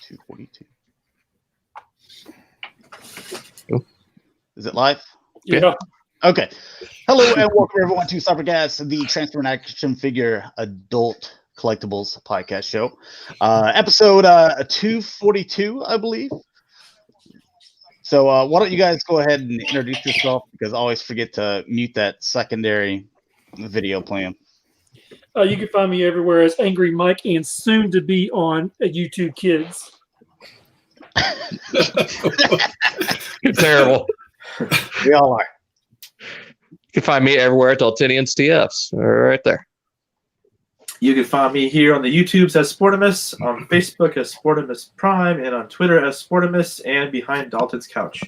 242. Is it live? Yeah. Okay. Hello and welcome everyone to Cybercast, the Transfer and Action Figure Adult Collectibles podcast show. Episode 242, I believe. So why don't you guys go ahead and introduce yourself, because I always forget to mute that secondary video playing. You can find me everywhere as Angry Mike and soon to be on YouTube Kids. You're terrible. We all are. You can find me everywhere at Daltonians TFs. Right there. You can find me here on the YouTubes as Sportimus, on Facebook as Sportimus Prime, and on Twitter as Sportimus, and behind Dalton's couch.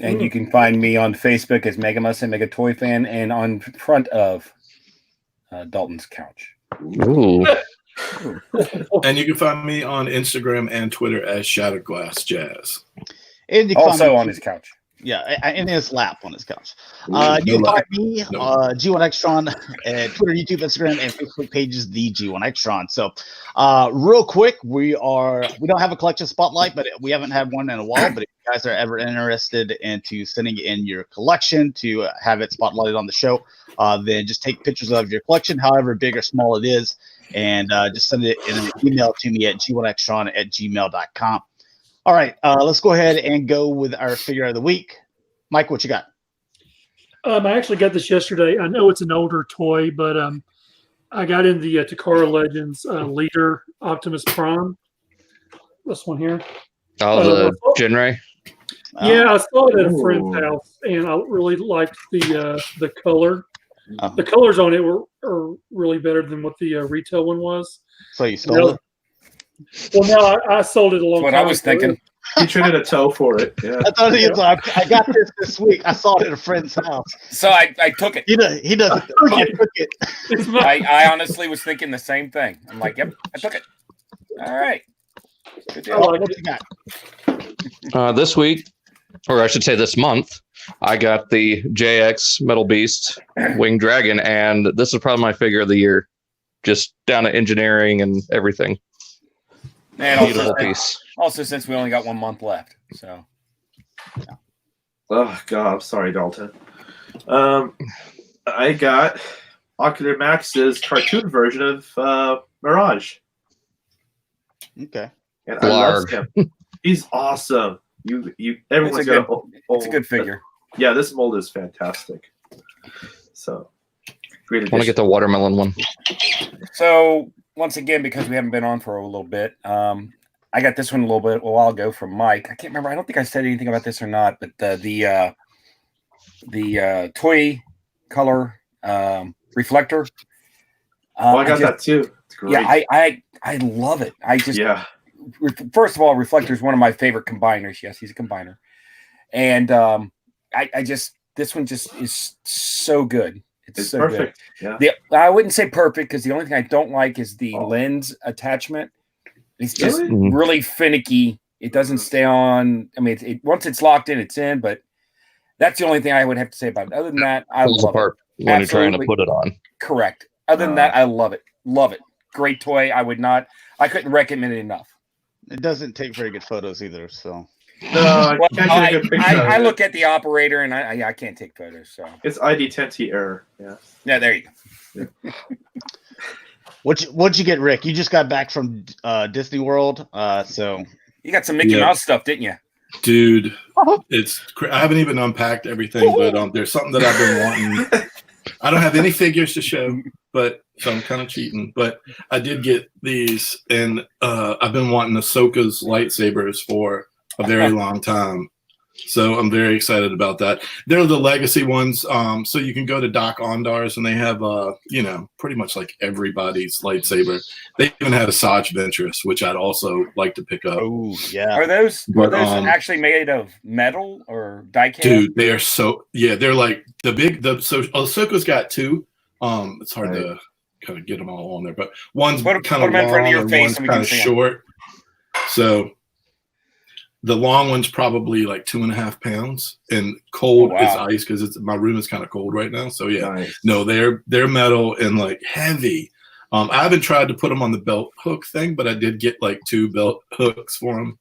And you can find me on Facebook as Megamus and Mega Toy Fan, and on front of Dalton's couch. Ooh. And you can find me on Instagram and Twitter as Shatrdglassjazz. And you can Also find me- on his couch. Yeah, in his lap on his couch. You can find me, G1Xtron, at Twitter, YouTube, Instagram, and Facebook pages, the G1Xtron. So, real quick, we don't have a collection spotlight, but we haven't had one in a while. But if you guys are ever interested into sending in your collection to have it spotlighted on the show, then just take pictures of your collection, however big or small it is, and just send it in an email to me at g1xtron@gmail.com. All right, let's go ahead and go with our figure of the week. Mike, what you got? I actually got this yesterday. I know it's an older toy, but I got in the Takara Legends Leader Optimus Prime. This one here. Oh, the Jinray. Yeah, I saw it at a friend's house, and I really liked the color. The colors on it are really better than what the retail one was. So you stole it? Well, no, I sold it a long time ago. What I was thinking. He traded a toe for it. Yeah. I thought he was like, I got this week. I saw it at a friend's house. So I took it. He doesn't. I took it. I honestly was thinking the same thing. I'm like, yep, I took it. All right. Good deal. What do you got? This week, or I should say this month, I got the JX Metal Beast Winged Dragon, and this is probably my figure of the year. Just down to engineering and everything. And Beautiful piece. Also, since we only got 1 month left, so. Yeah. Oh God, I'm sorry, Dalton. I got Ocular Max's cartoon version of Mirage. Okay. And I love him. He's awesome. Everyone's got it's a good figure. Yeah, this mold is fantastic. So great I addition. want to get the watermelon one. So once again, because we haven't been on for a little bit, I got this one a while ago from Mike. I can't remember. I don't think I said anything about this or not, but the toy color reflector. I got that too. It's great. Yeah, I love it. First of all, reflector is one of my favorite combiners. Yes, he's a combiner, and this one just is so good. It's so perfect. Good. Yeah. I wouldn't say perfect, because the only thing I don't like is the lens attachment. It's just really finicky. It doesn't stay on. I mean, once it's locked in, it's in. But that's the only thing I would have to say about it. Other than that, I love it. When you're trying to put it on. Correct. Other than that, I love it. Love it. Great toy. I couldn't recommend it enough. It doesn't take very good photos either, so. No, I look at the operator and I can't take photos. So it's ID10T error. Yeah. Yeah, there you go. Yeah. What'd you get, Rick? You just got back from Disney World, so you got some Mickey Mouse stuff, didn't you? Dude, I haven't even unpacked everything, but there's something that I've been wanting. I don't have any figures to show, so I'm kind of cheating. But I did get these, and I've been wanting Ahsoka's lightsabers for a very long time. So I'm very excited about that. They're the legacy ones. So you can go to Doc Ondar's, and they have, pretty much like everybody's lightsaber. They even had a Saj Ventress, which I'd also like to pick up. Oh yeah. Are those actually made of metal or die-cast? Dude, they are they're like so Ahsoka's got two. It's hard to kind of get them all on there, but one's kind of long and one's kind of short. So the long one's probably like 2.5 pounds, and cold as ice, because my room is kind of cold right now. So yeah, no, they're metal and like heavy. I haven't tried to put them on the belt hook thing, but I did get like 2 belt hooks for them.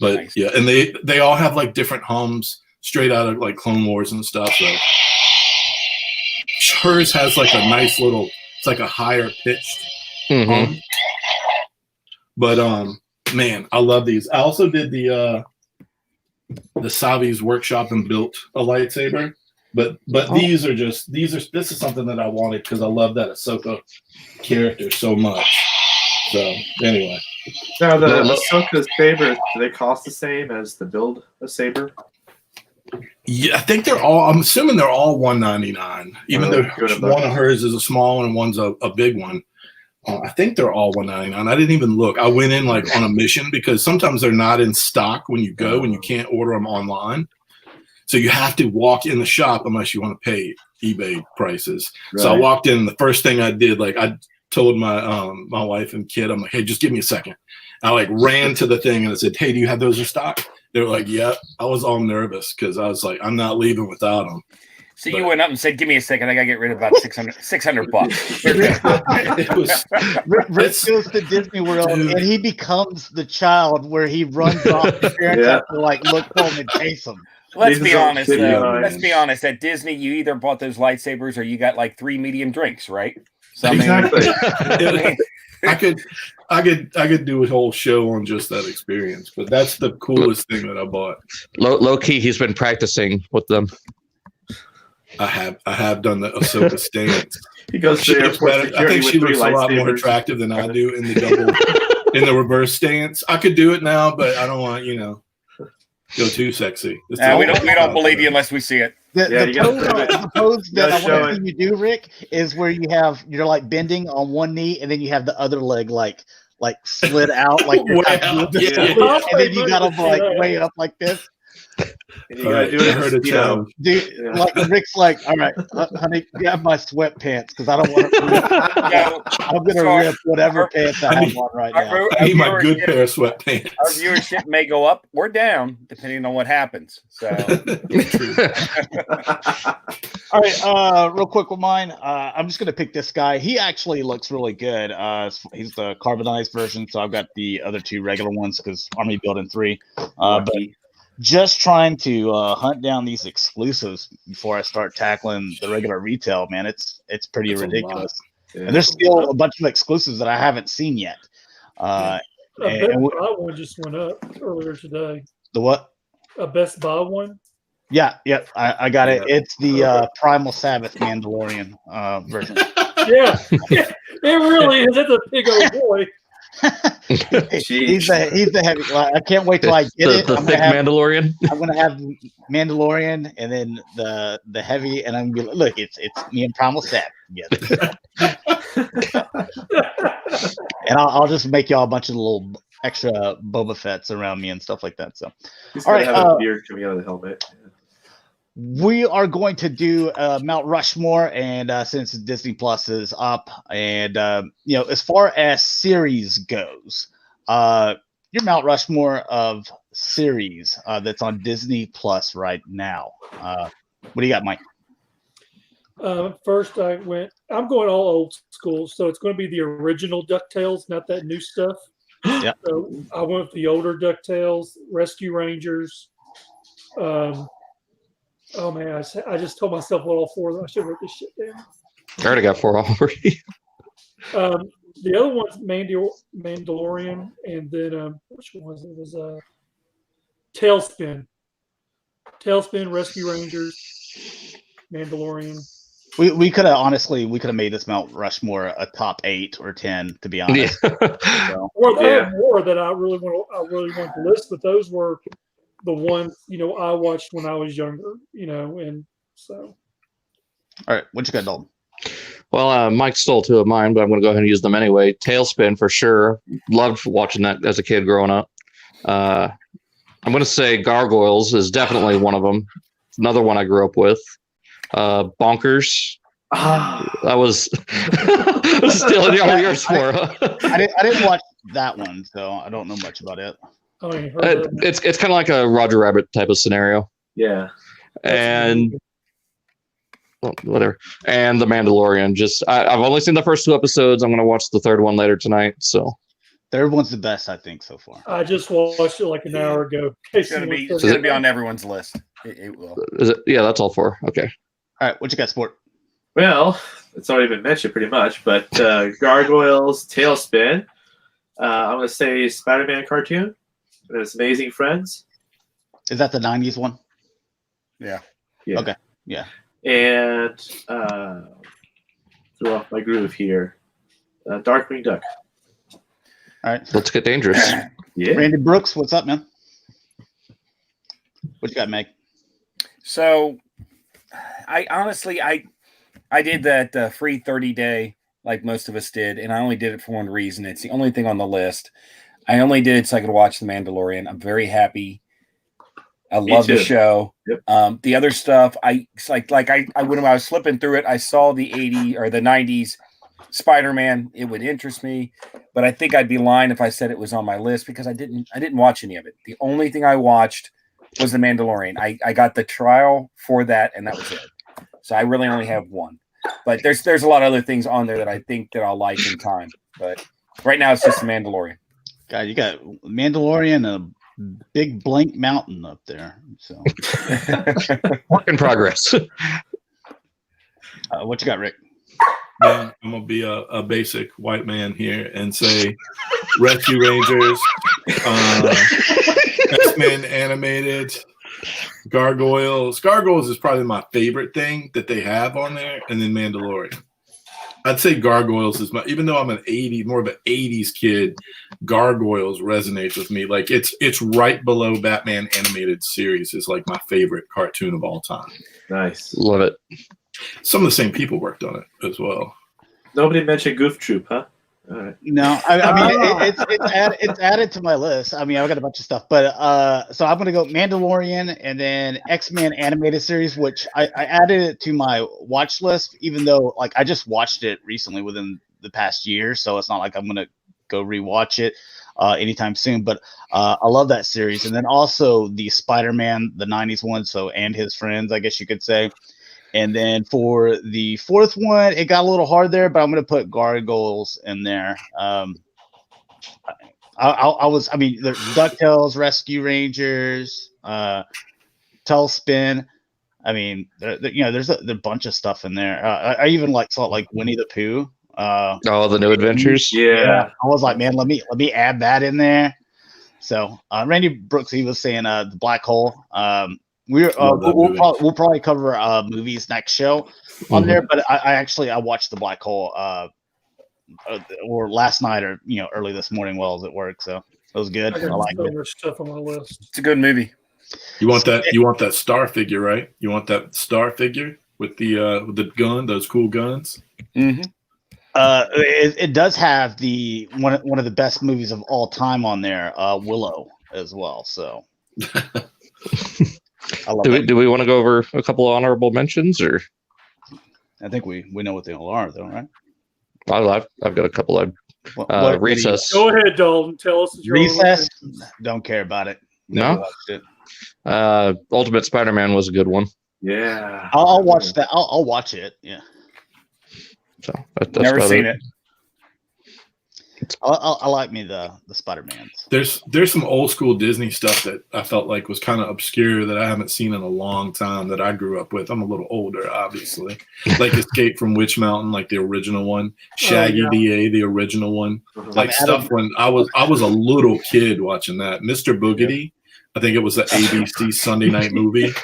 But Nice. yeah, and they all have like different hums straight out of like Clone Wars and stuff. So hers has like a nice little, it's like a higher pitched hum. But man, I love these. I also did the Savi's workshop and built a lightsaber. But this is something that I wanted because I love that Ahsoka character so much. So anyway. Now the Ahsoka sabers, do they cost the same as the build a saber? Yeah, I think I'm assuming they're all $199. Even though one of hers is a small one and one's a big one. I think they're all $199. I didn't even look. I went in like on a mission because sometimes they're not in stock when you go and you can't order them online. So you have to walk in the shop unless you want to pay eBay prices. Right. So I walked in, and the first thing I did, like I told my my wife and kid, I'm like, hey, just give me a second. I like ran to the thing and I said, hey, do you have those in stock? They were like, yep. I was all nervous because I was like, I'm not leaving without them. So you went up and said, give me a second. I got to get rid of about $600. Rick goes to Disney World and he becomes the child where he runs off. The parents have to like look for him and chase him. Let's be honest, though. Let's be honest. At Disney, you either bought those lightsabers or you got like 3 medium drinks, right? So, exactly. I could do a whole show on just that experience, but that's the coolest thing that I bought. Low key, he's been practicing with them. I have done the Ahsoka stance. He goes to airport. I think she looks a lot more attractive than I do in the reverse stance. I could do it now, but I don't want go too sexy. We don't believe you unless we see it. The pose that I want to see you do, Rick, is where you're like bending on one knee and then you have the other leg like slid out like you're and then you got them like way up like this. And you gotta do it, dude. Like Rick's like, all right, honey, grab my sweatpants because I don't want to. I'm gonna rip whatever pants I have on right now. I need my good pair of sweatpants. Our viewership may go up or down depending on what happens. So, all right, real quick with mine. I'm just gonna pick this guy. He actually looks really good. He's the carbonized version, so I've got the other 2 regular ones because Army Building 3. But just trying to hunt down these exclusives before I start tackling the regular retail, man. It's pretty ridiculous. Yeah, and there's still a bunch of exclusives that I haven't seen yet. Best Buy one just went up earlier today. The what? A Best Buy one. Yeah, I got it. It's the PrimalSabbath Mandalorian version. Yeah, it really is. It's a big old boy. he's the heavy. I can't wait till I get it. The thick Mandalorian. I'm gonna have Mandalorian and then the heavy, and I'm gonna be look. It's me and PrimalSabbath together. And I'll just make y'all a bunch of little extra Boba Fett's around me and stuff like that. So, he's gonna have a beard coming out of the helmet. We are going to do Mount Rushmore, and since Disney Plus is up, and as far as series goes, your Mount Rushmore of series that's on Disney Plus right now. What do you got, Mike? First, I'm going all old school, so it's going to be the original DuckTales, not that new stuff. Yeah. So I went with the older DuckTales, Rescue Rangers. Oh man, I just told myself what all 4 of them. I should have wrote this shit down. I already got 4 already. The other one's Mandalorian, and then which one was it? It was Tailspin, Rescue Rangers, Mandalorian. We could have made this Mount Rushmore a top 8 or 10, to be honest. Yeah. Or I have more that I really want to list, but those were the ones I watched when I was younger, and so. All right, what you got, Dalton? Well, Mike stole 2 of mine, but I'm going to go ahead and use them anyway. Tailspin for sure. Loved watching that as a kid growing up. I'm going to say Gargoyles is definitely one of them. Another one I grew up with. Bonkers. I was stealing all yours for. I didn't watch that one, so I don't know much about it. It's kind of like a Roger Rabbit type of scenario. Yeah. And well, whatever. And The Mandalorian. I've only seen the first 2 episodes. I'm going to watch the third one later tonight. So third one's the best, I think, so far. I just watched it like an hour ago. It's going to be on everyone's list. It will. Is it? Yeah, that's all 4. Okay. All right, what you got, Sport? Well, it's already been mentioned pretty much, but Gargoyles, Tailspin. I'm going to say Spider-Man cartoon. And His Amazing Friends. Is that the 90s one? Yeah. Okay. Yeah. And throw off my groove here. Darkwing Duck. All right. Let's get dangerous. Yeah. Randy Brooks, what's up, man? What you got, Meg? So, I honestly did that free 30-day like most of us did, and I only did it for one reason. It's the only thing on the list. I only did it so I could watch The Mandalorian. I'm very happy. I love the show. Yep. The other stuff, I when I was flipping through it, I saw the 80s or the 90s Spider-Man. It would interest me, but I think I'd be lying if I said it was on my list because I didn't watch any of it. The only thing I watched was The Mandalorian. I got the trial for that, and that was it. So I really only have one. But there's a lot of other things on there that I think that I'll like in time. But right now it's just The Mandalorian. God, you got Mandalorian and a big blank mountain up there. So Work in progress. what you got, Rick? Yeah, I'm gonna be a basic white man here and say Rescue Rangers, X-Men animated, Gargoyles. Gargoyles is probably my favorite thing that they have on there, and then Mandalorian. I'd say Gargoyles is even though I'm more of an 80s kid, Gargoyles resonates with me. Like it's right below Batman animated series is like my favorite cartoon of all time. Nice. Love it. Some of the same people worked on it as well. Nobody mentioned Goof Troop, huh? All right. No, I mean it's added to my list. I mean, I've got a bunch of stuff, but so I'm gonna go Mandalorian and then X-Men animated series, which I added it to my watch list, even though like I just watched it recently within the past year, so it's not like I'm gonna go rewatch it anytime soon. But I love that series, and then also the Spider-Man, the '90s one, so and his friends, I guess you could say. And then for the fourth one, it got a little hard there, but I'm going to put Gargoyles in there. I mean, there's DuckTales, Rescue Rangers, Tailspin. I mean, there's a bunch of stuff in there. I even saw like Winnie the Pooh. The New Adventures. Yeah. I was like, man, let me add that in there. So Randy Brooks, he was saying the Black Hole. We'll probably cover movies next show on there, but I watched the Black Hole or last night or early this morning while I was at work, so it was good. I like so it. much stuff on my list. It's a good movie. You want that star figure, right? You want that star figure with the gun, those cool guns. Mm-hmm. It does have the one of the best movies of all time on there, Willow as well. So. Do we want to go over a couple of honorable mentions, or? I think we know what they all are, though, right? I've got a couple of Recess. Go ahead, Dalton. Tell us. Recess. Don't care about it. No. Ultimate Spider-Man was a good one. Yeah. I'll watch that. I'll watch it. Yeah. So that's never seen it. I like me the Spider-Mans. There's some old school Disney stuff that I felt like was kind of obscure that I haven't seen in a long time that I grew up with. I'm a little older, obviously. Like Escape from Witch Mountain, like the original one. Shaggy DA, the original one. Like stuff when I was a little kid watching that. Mr. Boogedy, I think it was the ABC Sunday night movie.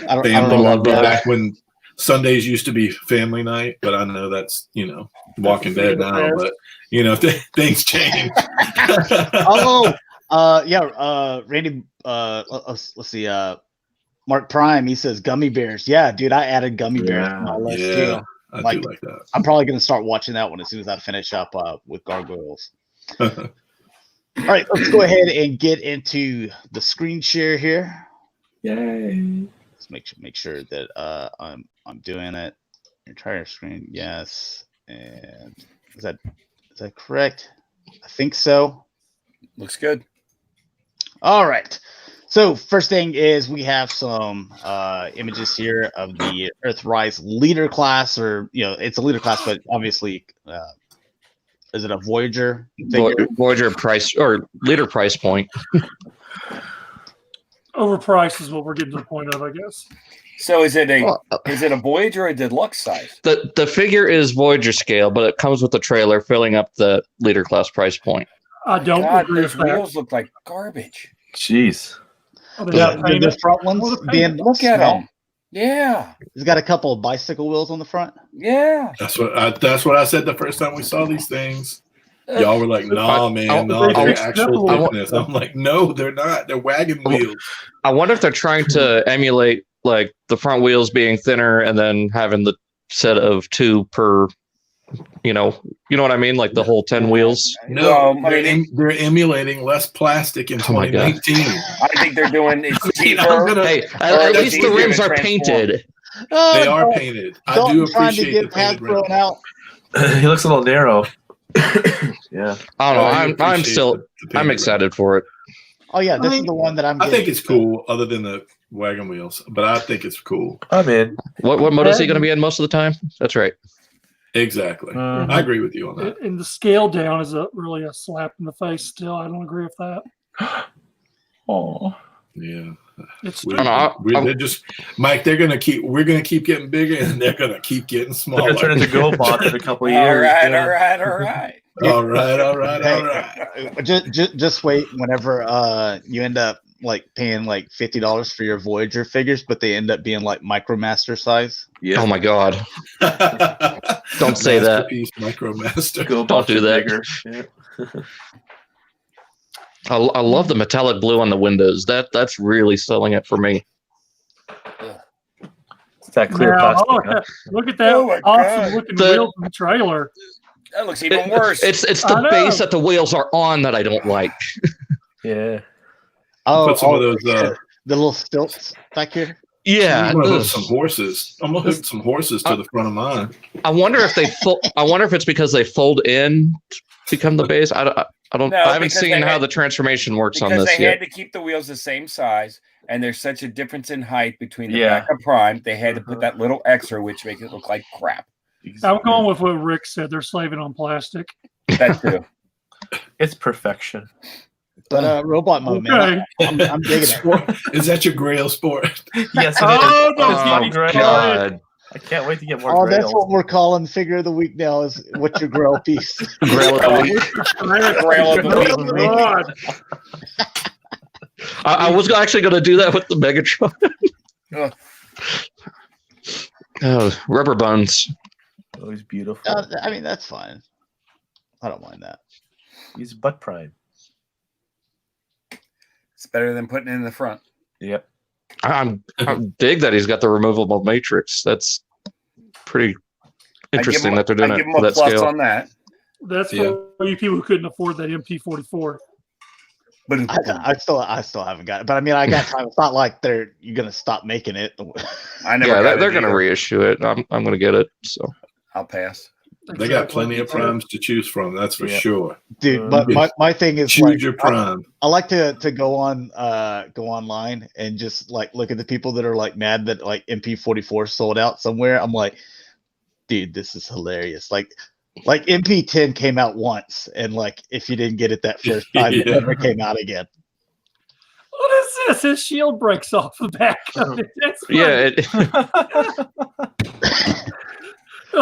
I don't love that. Back when Sundays used to be family night, but I know that's Walking Dead now, but things change. Randy. Let's see. Mark Prime. He says gummy bears. Yeah, dude, I added gummy bears to my list too. I do like that. I'm probably gonna start watching that one as soon as I finish up with Gargoyles. All right, let's go ahead and get into the screen share here. Yay! Let's make sure that I'm doing it. Entire screen, yes. And is that correct? I think so. Looks good. All right. So first thing is we have some images here of the Earthrise leader class, or it's a leader class, but obviously, is it a Voyager figure? Voyager price or leader price point. Overpriced is what we're getting to the point of, I guess. So is it a Voyager or a deluxe size? The figure is Voyager scale, but it comes with the trailer filling up the leader class price point. I don't agree with those that. wheels look like garbage. Jeez. The front ones being look at them. Yeah, it's got a couple of bicycle wheels on the front. Yeah, that's what I said the first time we saw these things. Y'all were like, "Nah, man, no, they're actual thickness." I'm like, "No, they're not. They're wagon wheels." I wonder if they're trying to emulate like the front wheels being thinner and then having the set of 2 per. You know what I mean? Like the whole 10 wheels. No, they're emulating less plastic in 2019. I think they're doing it cheaper. Hey, at least the rims are painted. They are painted. I do appreciate the painted rims. Out. He looks a little narrow. Yeah. I don't know. I'm excited for it. Oh yeah, this is the one that I think it's cool, other than the wagon wheels, but I think it's cool. I'm in. What mode is he going to be in most of the time? That's right. Exactly. I agree with you on that. And the scale down is really a slap in the face still. I don't agree with that. Oh. Yeah. They're just Mike, we're gonna keep getting bigger and they're gonna keep getting smaller. They're turning into GoBot in a couple of years. All right. Just wait whenever you end up like paying like $50 for your Voyager figures, but they end up being like Micromaster size. Yeah. Oh my god. Don't say that. Micromaster. Don't do that. Yeah. I love the metallic blue on the windows. That's really selling it for me. It's that clear plastic. Look at that awesome looking wheels in the trailer. That looks even worse. It's the base that the wheels are on that I don't like. Yeah. Oh, put some of those the little stilts back here. Yeah, I'm gonna hook some horses. I'm gonna hook some horses to the front of mine. I wonder if I wonder if it's because they fold in to become the base. I haven't seen how the transformation works on this yet. Because they had to keep the wheels the same size, and there's such a difference in height between the back of Prime. They had to put that little extra, which makes it look like crap. I'm going with what Rick said. They're slaving on plastic. That's true. It's perfection. But robot mode, man. I'm digging it. Is that your Grail Sport? Yes, it is. Oh, my God. I can't wait to get more. Oh, that's what we're calling figure of the week now. Is what's your Grail piece? Grail of the week. Grail of the week. I was actually going to do that with the Megatron. Rubber bones. Oh, he's beautiful. I mean, that's fine. I don't mind that. He's butt prime. It's better than putting it in the front. Yep. I dig that he's got the removable matrix. That's pretty interesting that they're doing it for that scale. On that. That's for you people who couldn't afford that MP44. But I still haven't got it. But I mean, I got time. It's not like you're gonna stop making it. They're gonna reissue it. I'm gonna get it. So I'll pass. They got plenty of primes to choose from. That's for sure, dude. But my thing is choose your prime. I like to go online and just like look at the people that are like mad that like MP44 sold out somewhere. I'm like, dude, this is hilarious. Like MP10 came out once, and like if you didn't get it that first time, it never came out again. What is this? His shield breaks off the back of it. That's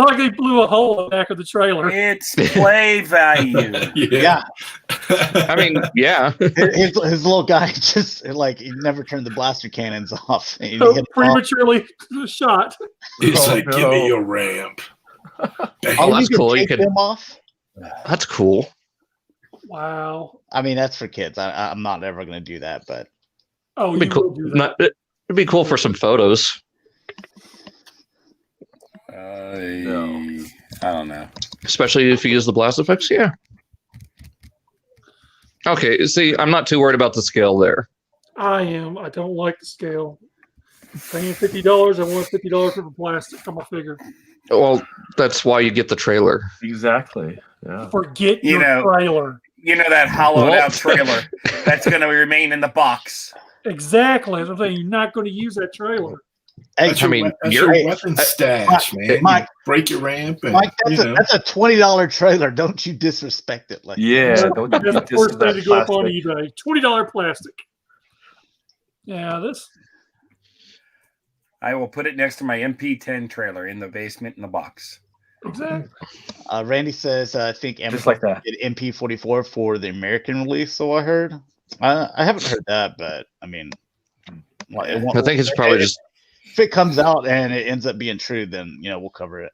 like they blew a hole in the back of the trailer. It's play value. Yeah. I mean, yeah. His little guy just like he never turned the blaster cannons off. Prematurely shot. He's like, give me your ramp. Oh, that's cool. You can take them off. That's cool. Wow. I mean, that's for kids. I'm not ever going to do that, but it'd be cool. It'd be cool for some photos. I don't know. Especially if you use the blast effects, yeah. Okay, see, I'm not too worried about the scale there. I am. I don't like the scale. I'm paying $50. I want $50 for the plastic on my figure. Well, that's why you get the trailer. Exactly. Yeah. Forget your trailer. You know that hollowed out trailer that's going to remain in the box. Exactly. That's what I'm saying. You're not going to use that trailer. Hey, That's your weapon stash, man. Mike, you break your ramp, and Mike, that's a $20 trailer. Don't you disrespect it? Like, Yeah, That's the first thing to go up on eBay. $20 plastic. Yeah, this. I will put it next to my MP10 trailer in the basement in the box. Exactly. Randy says, I think Amazon Just like that. did MP44 for the American release. So I heard. I haven't heard that, but I mean, I think it's probably just. If it comes out and it ends up being true, then we'll cover it.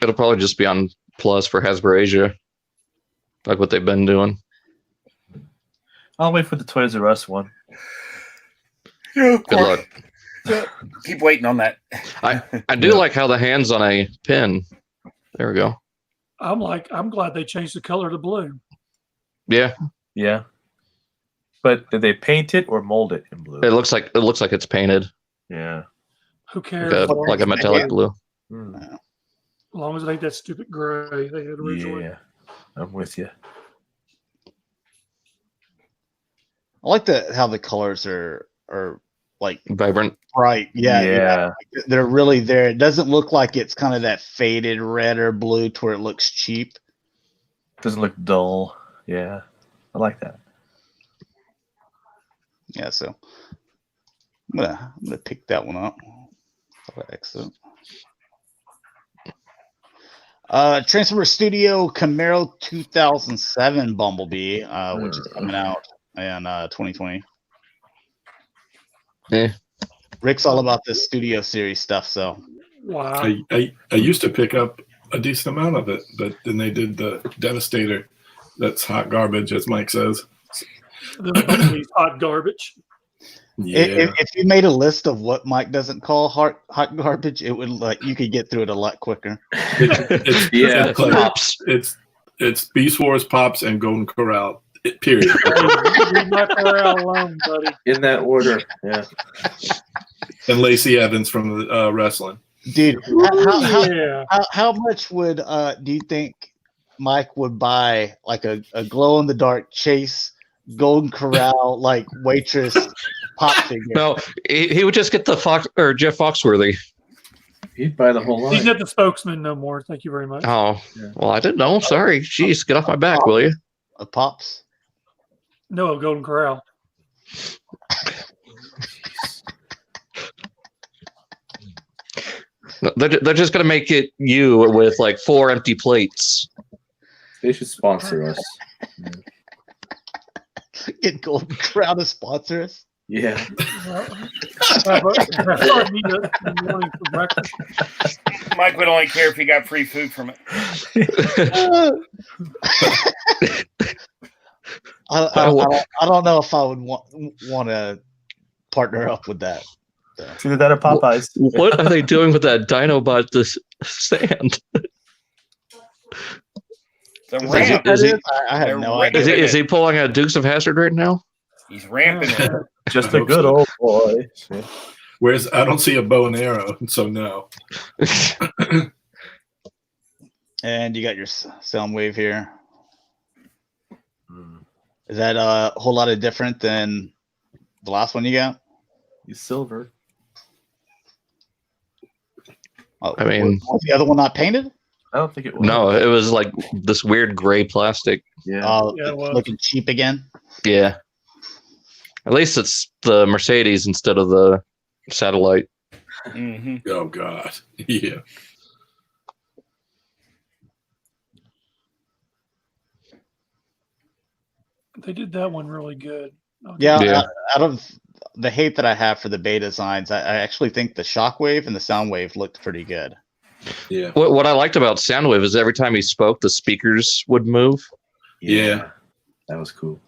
It'll probably just be on Plus for Hasbro Asia, like what they've been doing. I'll wait for the Toys R Us one. Yeah, Good luck. Keep waiting on that. I do like how the hand's on a pin. There we go. I'm glad they changed the color to blue. Yeah. Yeah. But did they paint it or mold it in blue? It looks like it's painted. Yeah. Who cares? Like a metallic blue. As long as it ain't that stupid gray they had originally. Yeah. I'm with you. I like how the colors are like Vibrant. bright. Yeah. They're really there. It doesn't look like it's kind of that faded red or blue to where it looks cheap. Doesn't look dull. Yeah. I like that. Yeah, so I'm gonna pick that one up. Excellent. Transformer Studio Camaro 2007 Bumblebee, which is coming out in 2020. Yeah. Rick's all about this Studio Series stuff, so. Wow. I used to pick up a decent amount of it, but then they did the Devastator. That's hot garbage, as Mike says. Bumblebee's hot garbage. Yeah. If you made a list of what Mike doesn't call hot garbage, it would you could get through it a lot quicker. Pops. It's Beast Wars, Pops, and Golden Corral. Period. Leave my corral alone, buddy. In that order. Yeah. And Lacey Evans from wrestling. Dude, Yeah. how much would do you think Mike would buy like a glow in the dark Chase Golden Corral like waitress pop figure? No, he would just get the Jeff Foxworthy. He'd buy the whole line. He's not the spokesman no more. Thank you very much. Oh, Yeah. well, I didn't know. Sorry. Jeez, get off my back, will you? Pops. No, Golden Corral. They're just gonna make it you with like 4 empty plates. They should sponsor us. Get Golden Corral to sponsor us. Yeah. Mike would only care if he got free food from it. I don't know if I would want to partner up with that. It's either that or Popeyes. What are they doing with that Dinobot stand? I have no idea. Is he pulling a Dukes of Hazzard right now? He's ramping it. Just a good old boy. Whereas I don't see a bow and arrow, so no. And you got your sound wave here. Is that a whole lot of different than the last one you got? He's silver. Oh, I mean, was the other one not painted? I don't think it was. No, it was like this weird gray plastic. Yeah. Yeah, it was. Looking cheap again. Yeah. At least it's the Mercedes instead of the satellite. Mm-hmm. Oh God. Yeah. They did that one really good. Yeah. Out of the hate that I have for the beta designs, I actually think the Shockwave and the Soundwave looked pretty good. Yeah. What I liked about Soundwave is every time he spoke, the speakers would move. Yeah. That was cool.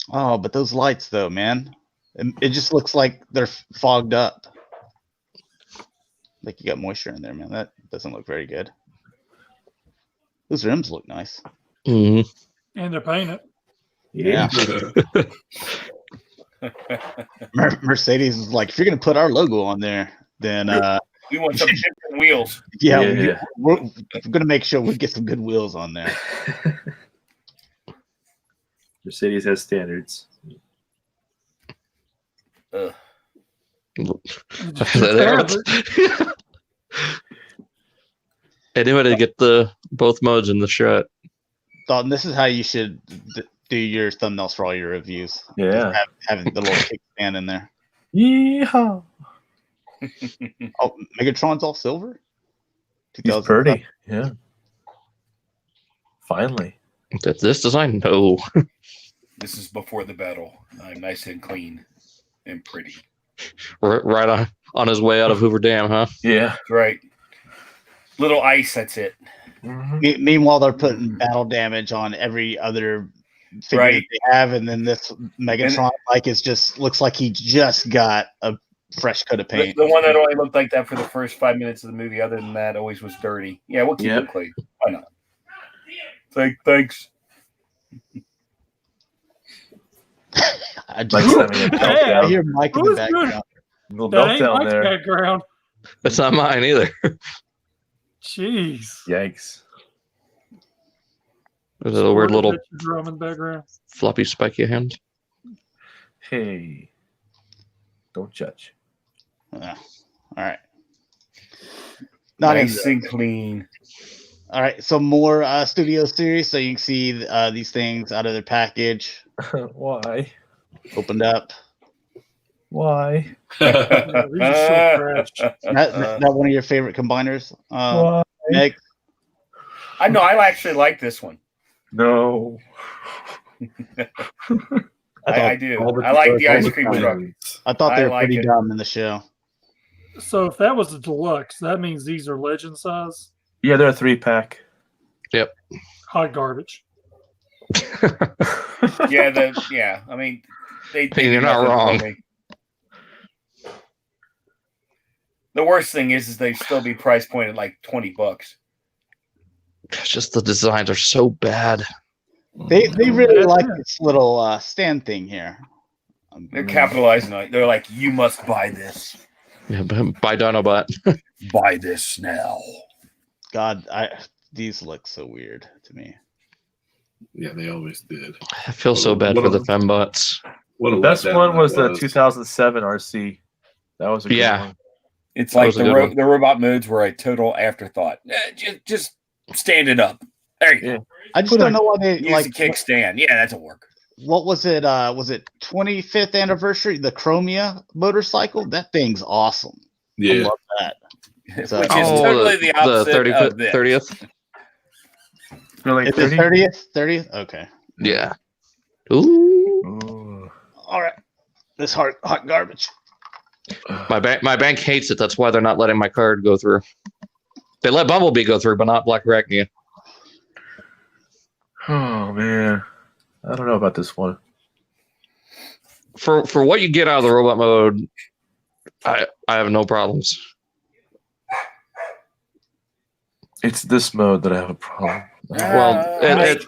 Oh, but those lights though, man. It just looks like they're fogged up. Like you got moisture in there, man. That doesn't look very good. Those rims look nice. Mm-hmm. And they're painted. Yeah. Mercedes is like, if you're gonna put our logo on there, then we want some different wheels. Yeah. We're gonna make sure we get some good wheels on there. Mercedes has standards. Ugh. Anyway, to get both modes in the shot. Dalton, this is how you should do your thumbnails for all your reviews. Yeah. Have the little kickstand in there. Yeehaw. Oh, Megatron's all silver? He's pretty. Yeah. Finally. This design? No. This is before the battle. I'm nice and clean and pretty. Right on his way out of Hoover Dam, huh? Yeah. Right. Little ice, that's it. Mm-hmm. Meanwhile, they're putting battle damage on every other figure that they have, and then this Megatron looks like he just got a fresh coat of paint. The one that only looked like that for the first 5 minutes of the movie, other than that, always was dirty. Yeah, we'll keep it clean. Why not? Thanks. I hear Mike in the background. That ain't Mike's background. That's not mine either. Jeez. Yikes. There's a weird little drum in the background. floppy spiky hand. Hey. Don't judge. All right. Nice and clean. All right, so more Studio Series, so you can see these things out of their package. Why? Opened up. Why? These are so trash. That one of your favorite combiners, Meg? I know. I actually like this one. No. I do. I like the ice cream truck. I thought they were pretty dumb in the show. So if that was a deluxe, that means these are legend size. Yeah, they're a 3-pack. Yep. Hot garbage. Yeah. I mean, you're not wrong. The worst thing is they still be price pointed like $20. It's just the designs are so bad. They really like this little stand thing here. They're capitalizing on it. They're like, you must buy this. Yeah, buy Autobot. Buy this now. God, these look so weird to me. Yeah, they always did. I feel so bad for the fembots. The best one was the 2007 RC. That was a good one. It's like the robot modes were a total afterthought. Just stand it up. There you go. I just don't know why they use a kickstand. Yeah, that'll work. What was it? Was it 25th anniversary? The Chromia motorcycle? That thing's awesome. Yeah, I love that. So, which is totally the opposite of this. 30th. Really, 30th? Okay. Yeah. Ooh. All right. This hot garbage. My bank hates it. That's why they're not letting my card go through. They let Bumblebee go through, but not Black Arachnia. Oh man, I don't know about this one. For what you get out of the robot mode, I have no problems. It's this mode that I have a problem. Well, it is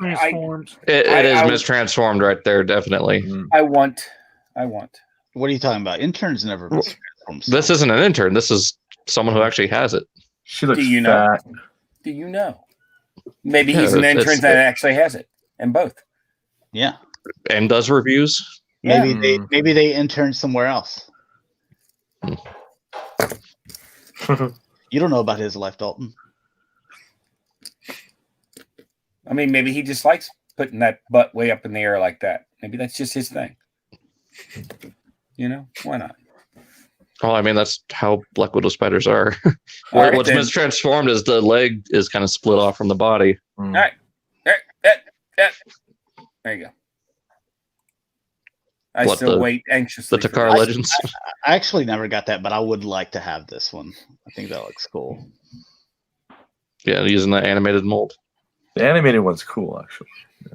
mistransformed right there, definitely. I want. What are you talking about? Interns never mistransform. This isn't an intern. This is someone who actually has it. She looks fat. Do you know? Maybe he's an intern that actually has it, and both. Yeah, and does reviews. Maybe they intern somewhere else. You don't know about his life, Dalton. I mean, maybe he just likes putting that butt way up in the air like that. Maybe that's just his thing. You know, why not? Oh, I mean, that's how Black Widow spiders are. What's mistransformed is the leg is kind of split off from the body. All right. There you go. I still wait anxiously. The Takara Legends. I actually never got that, but I would like to have this one. I think that looks cool. Yeah, using the animated mold. The animated one's cool, actually. Yeah.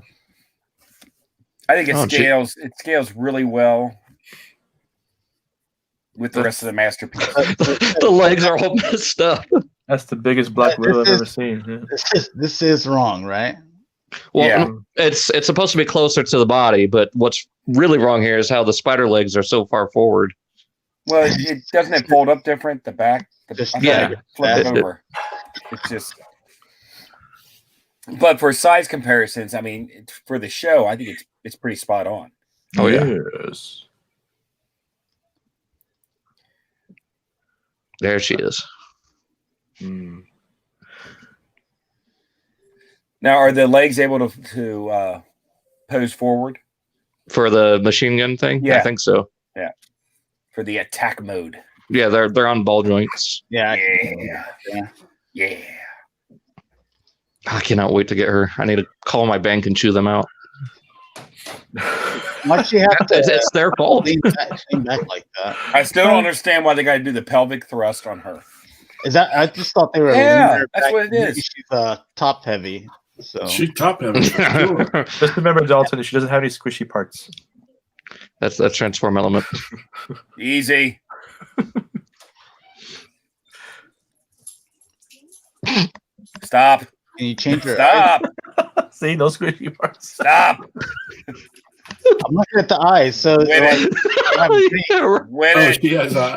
I think it scales really well with the rest of the masterpiece. The legs are all messed up. That's the biggest Black Widow I've ever seen. Yeah. This is wrong, right? Well, it's supposed to be closer to the body, but what's really wrong here is how the spider legs are so far forward. Well, it doesn't fold up different. The back, flip it over. It's just. But for size comparisons, I mean, for the show, I think it's pretty spot on. Oh yeah. Yes. There she is. Now, are the legs able to pose forward For the machine gun thing? Yeah. I think so. for the attack mode? Yeah, they're on ball joints. Yeah. Yeah. I cannot wait to get her. I need to call my bank and chew them out. Why'd she have to? It's their fault. lean back like that? I still don't understand why they got to do the pelvic thrust on her. Is that? I just thought they were. Yeah, leaning her that's back. what it Maybe is. She's top heavy. So She's top heavy. Sure. Just remember, Dalton, she doesn't have any squishy parts. That's that transform element. Easy. Stop. can you change her? Stop. See, no squishy parts. Stop. I'm looking at the eyes. So Win like, it. Win Oh, it.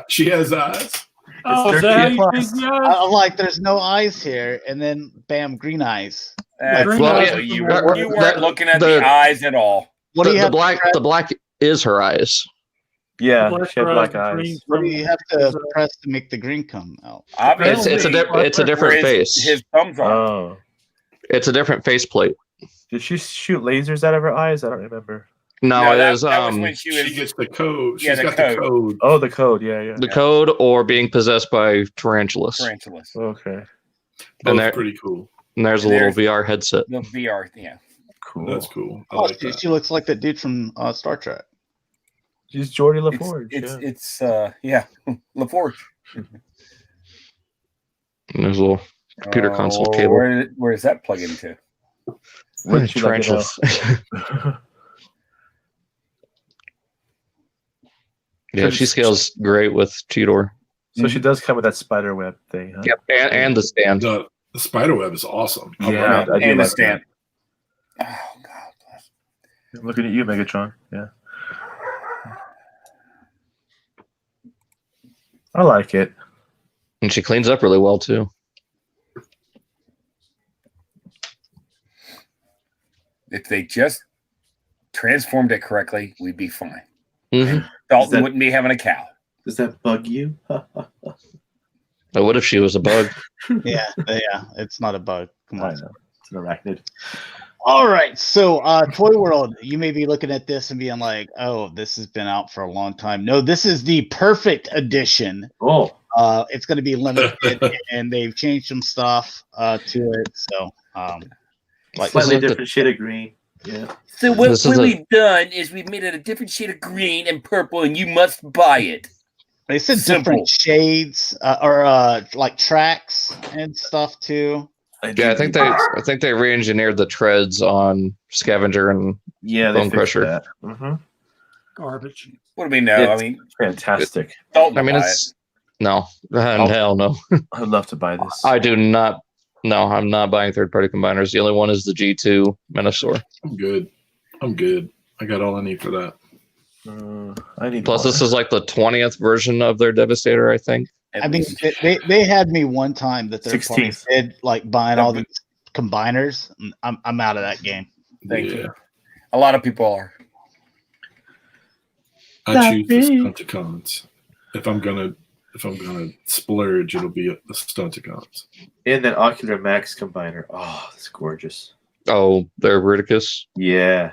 she has eyes. Oh, is It's that how you 13+. think, guys? I'm like, there's no eyes here, and then bam, green eyes. That's Well, right. yeah, you the- weren't looking at the- the eyes at all. What do you have? The black is her eyes. Yeah, Black she had black eyes, eyes. green What do you have to from- press to make the green come out? Obviously, It's a different where face. his thumbs are. Oh. It's a different faceplate. Did she shoot lasers out of her eyes? I don't remember. No, it that is was when she She was. gets the code. Yeah, She's the got code. the code. Oh, the code. Yeah. the code or being possessed by tarantulas. Tarantulas. Okay. And Both pretty cool. And there's a And little there's- VR headset. The VR, yeah. Cool. That's cool. I Oh, like she, that. she looks like that dude from Star Trek. She's Geordie LaForge. It's LaForge. And there's a little computer console cable. Where does that plug into? Wouldn't you like to know? Tarantulas. Yeah, she scales great with Cheetor. So she does come with that spider web thing, huh? Yep, and the stand. The spider web is awesome. I Yeah, love it. I do And the like stand. Oh God bless. I'm looking at you, Megatron. Yeah. I like it. And she cleans up really well too. If they just transformed it correctly, we'd be fine. Mm-hmm. Dalton wouldn't be having a cow. Does that bug you? What if she was a bug? Yeah, it's not a bug. Come I on. know. It's an arachnid. All right, so Toy World, you may be looking at this and being like, "Oh, this has been out for a long time." No, this is the perfect edition. Oh, It's going to be limited, and they've changed some stuff to it. So, like slightly is it different shade of green. Yeah. So This is we've done is we've made it a different shade of green and purple, and you must buy it. they said Simple. different shades or like tracks and stuff too. Yeah, I think they re-engineered the treads on Scavenger and Yeah, Bone they fixed Crusher. that. Mm-hmm. Garbage. What do we know? It's- I mean, Fantastic. Dalton I mean will buy it's no hell no. I'd love to buy this. I do not. No, I'm not buying third-party combiners. The only one is the G2 Menosaur. I'm good. I got all I need for that. I need Plus, more. this is like the 20th version of their Devastator, I think. it. I mean, they had me one time that third party 16th. did like buying all these combiners. And I'm out of that game. Thank you. A lot of people are. I choose the Stunticons. If I'm gonna splurge, it'll be the Stunticons. And then Ocular Max combiner. Oh, that's gorgeous. Oh, they're Ridicus. Yeah.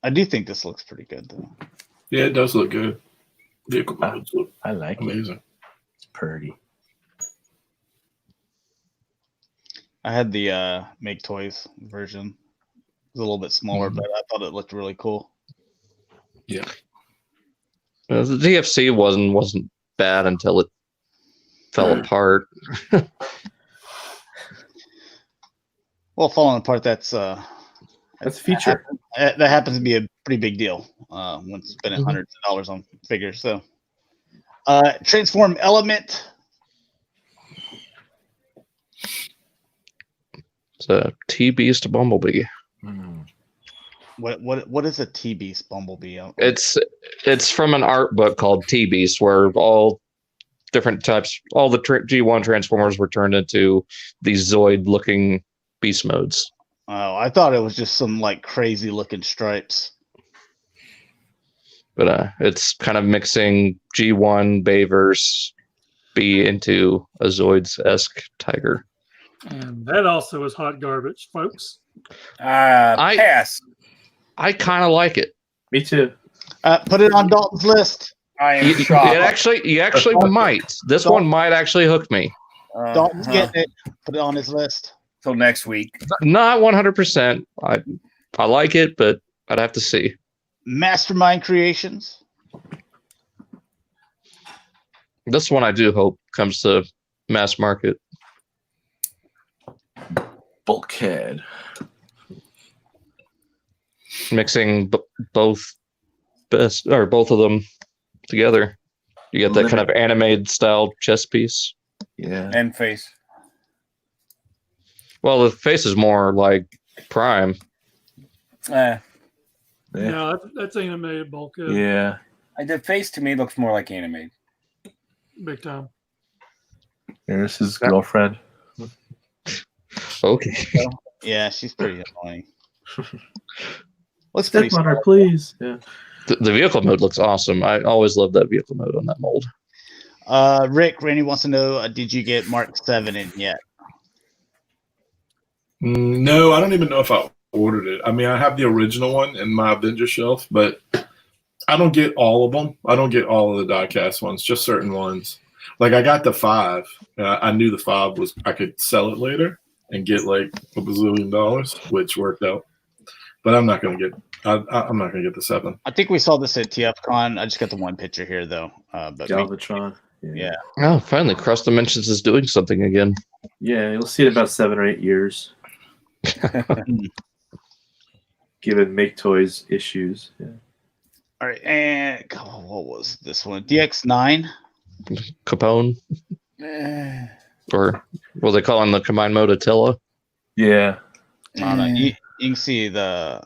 I do think this looks pretty good though. Yeah, it does look good. Vehicle modes look I like it. amazing. It's pretty. I had the Make Toys version. It was a little bit smaller, but I thought it looked really cool. Yeah. The DFC wasn't bad until it fell apart. Well, falling apart, that's a feature. that happens to be a pretty big deal when spending hundreds of dollars on figures. So, transform element. It's a T-Beast Bumblebee. What is a T-Beast Bumblebee? It's from an art book called T-Beast, where all different types, all the G1 Transformers were turned into these Zoid-looking beast modes. Oh, I thought it was just some like crazy looking stripes. But it's kind of mixing G1, Bayverse, be into a Zoids-esque tiger. And that also is hot garbage, folks. Pass. I kind of like it. Me too. Put it on Dalton's list. I am You shocked. actually might. This one might actually hook me. Dalton's getting it. Put it on his list. Till next week. Not 100%. I like it, but I'd have to see. Mastermind Creations. This one I do hope comes to mass market. Bulkhead. Mixing both of them together. You get that kind of anime style chess piece. Yeah. And face. Well, the face is more like Prime. Yeah, that's animated bulkhead. Yeah. The face to me looks more like animated. Big time. There's his girlfriend. Okay. Yeah, she's pretty annoying. Looks Step pretty on her, smart. please. Yeah. The vehicle mode looks awesome. I always love that vehicle mode on that mold. Randy wants to know, did you get Mark 7 in yet? No, I don't even know if I ordered it. I mean, I have the original one in my Avenger shelf, but I don't get all of them. I don't get all of the diecast ones, just certain ones. Like I got the 5. I knew the 5 was I could sell it later and get like a bazillion dollars, which worked out. But I'm not gonna get. I'm not gonna get the 7. I think we saw this at TFCon. I just got the one picture here though. But Galvatron. yeah. Oh, finally, Cross Dimensions is doing something again. Yeah, you'll see it in about 7 or 8 years. Given Make Toys issues. Yeah. All right, and what was this one? DX9. Capone, or what they call in the combined mode Attila. Yeah. I don't know. You can see the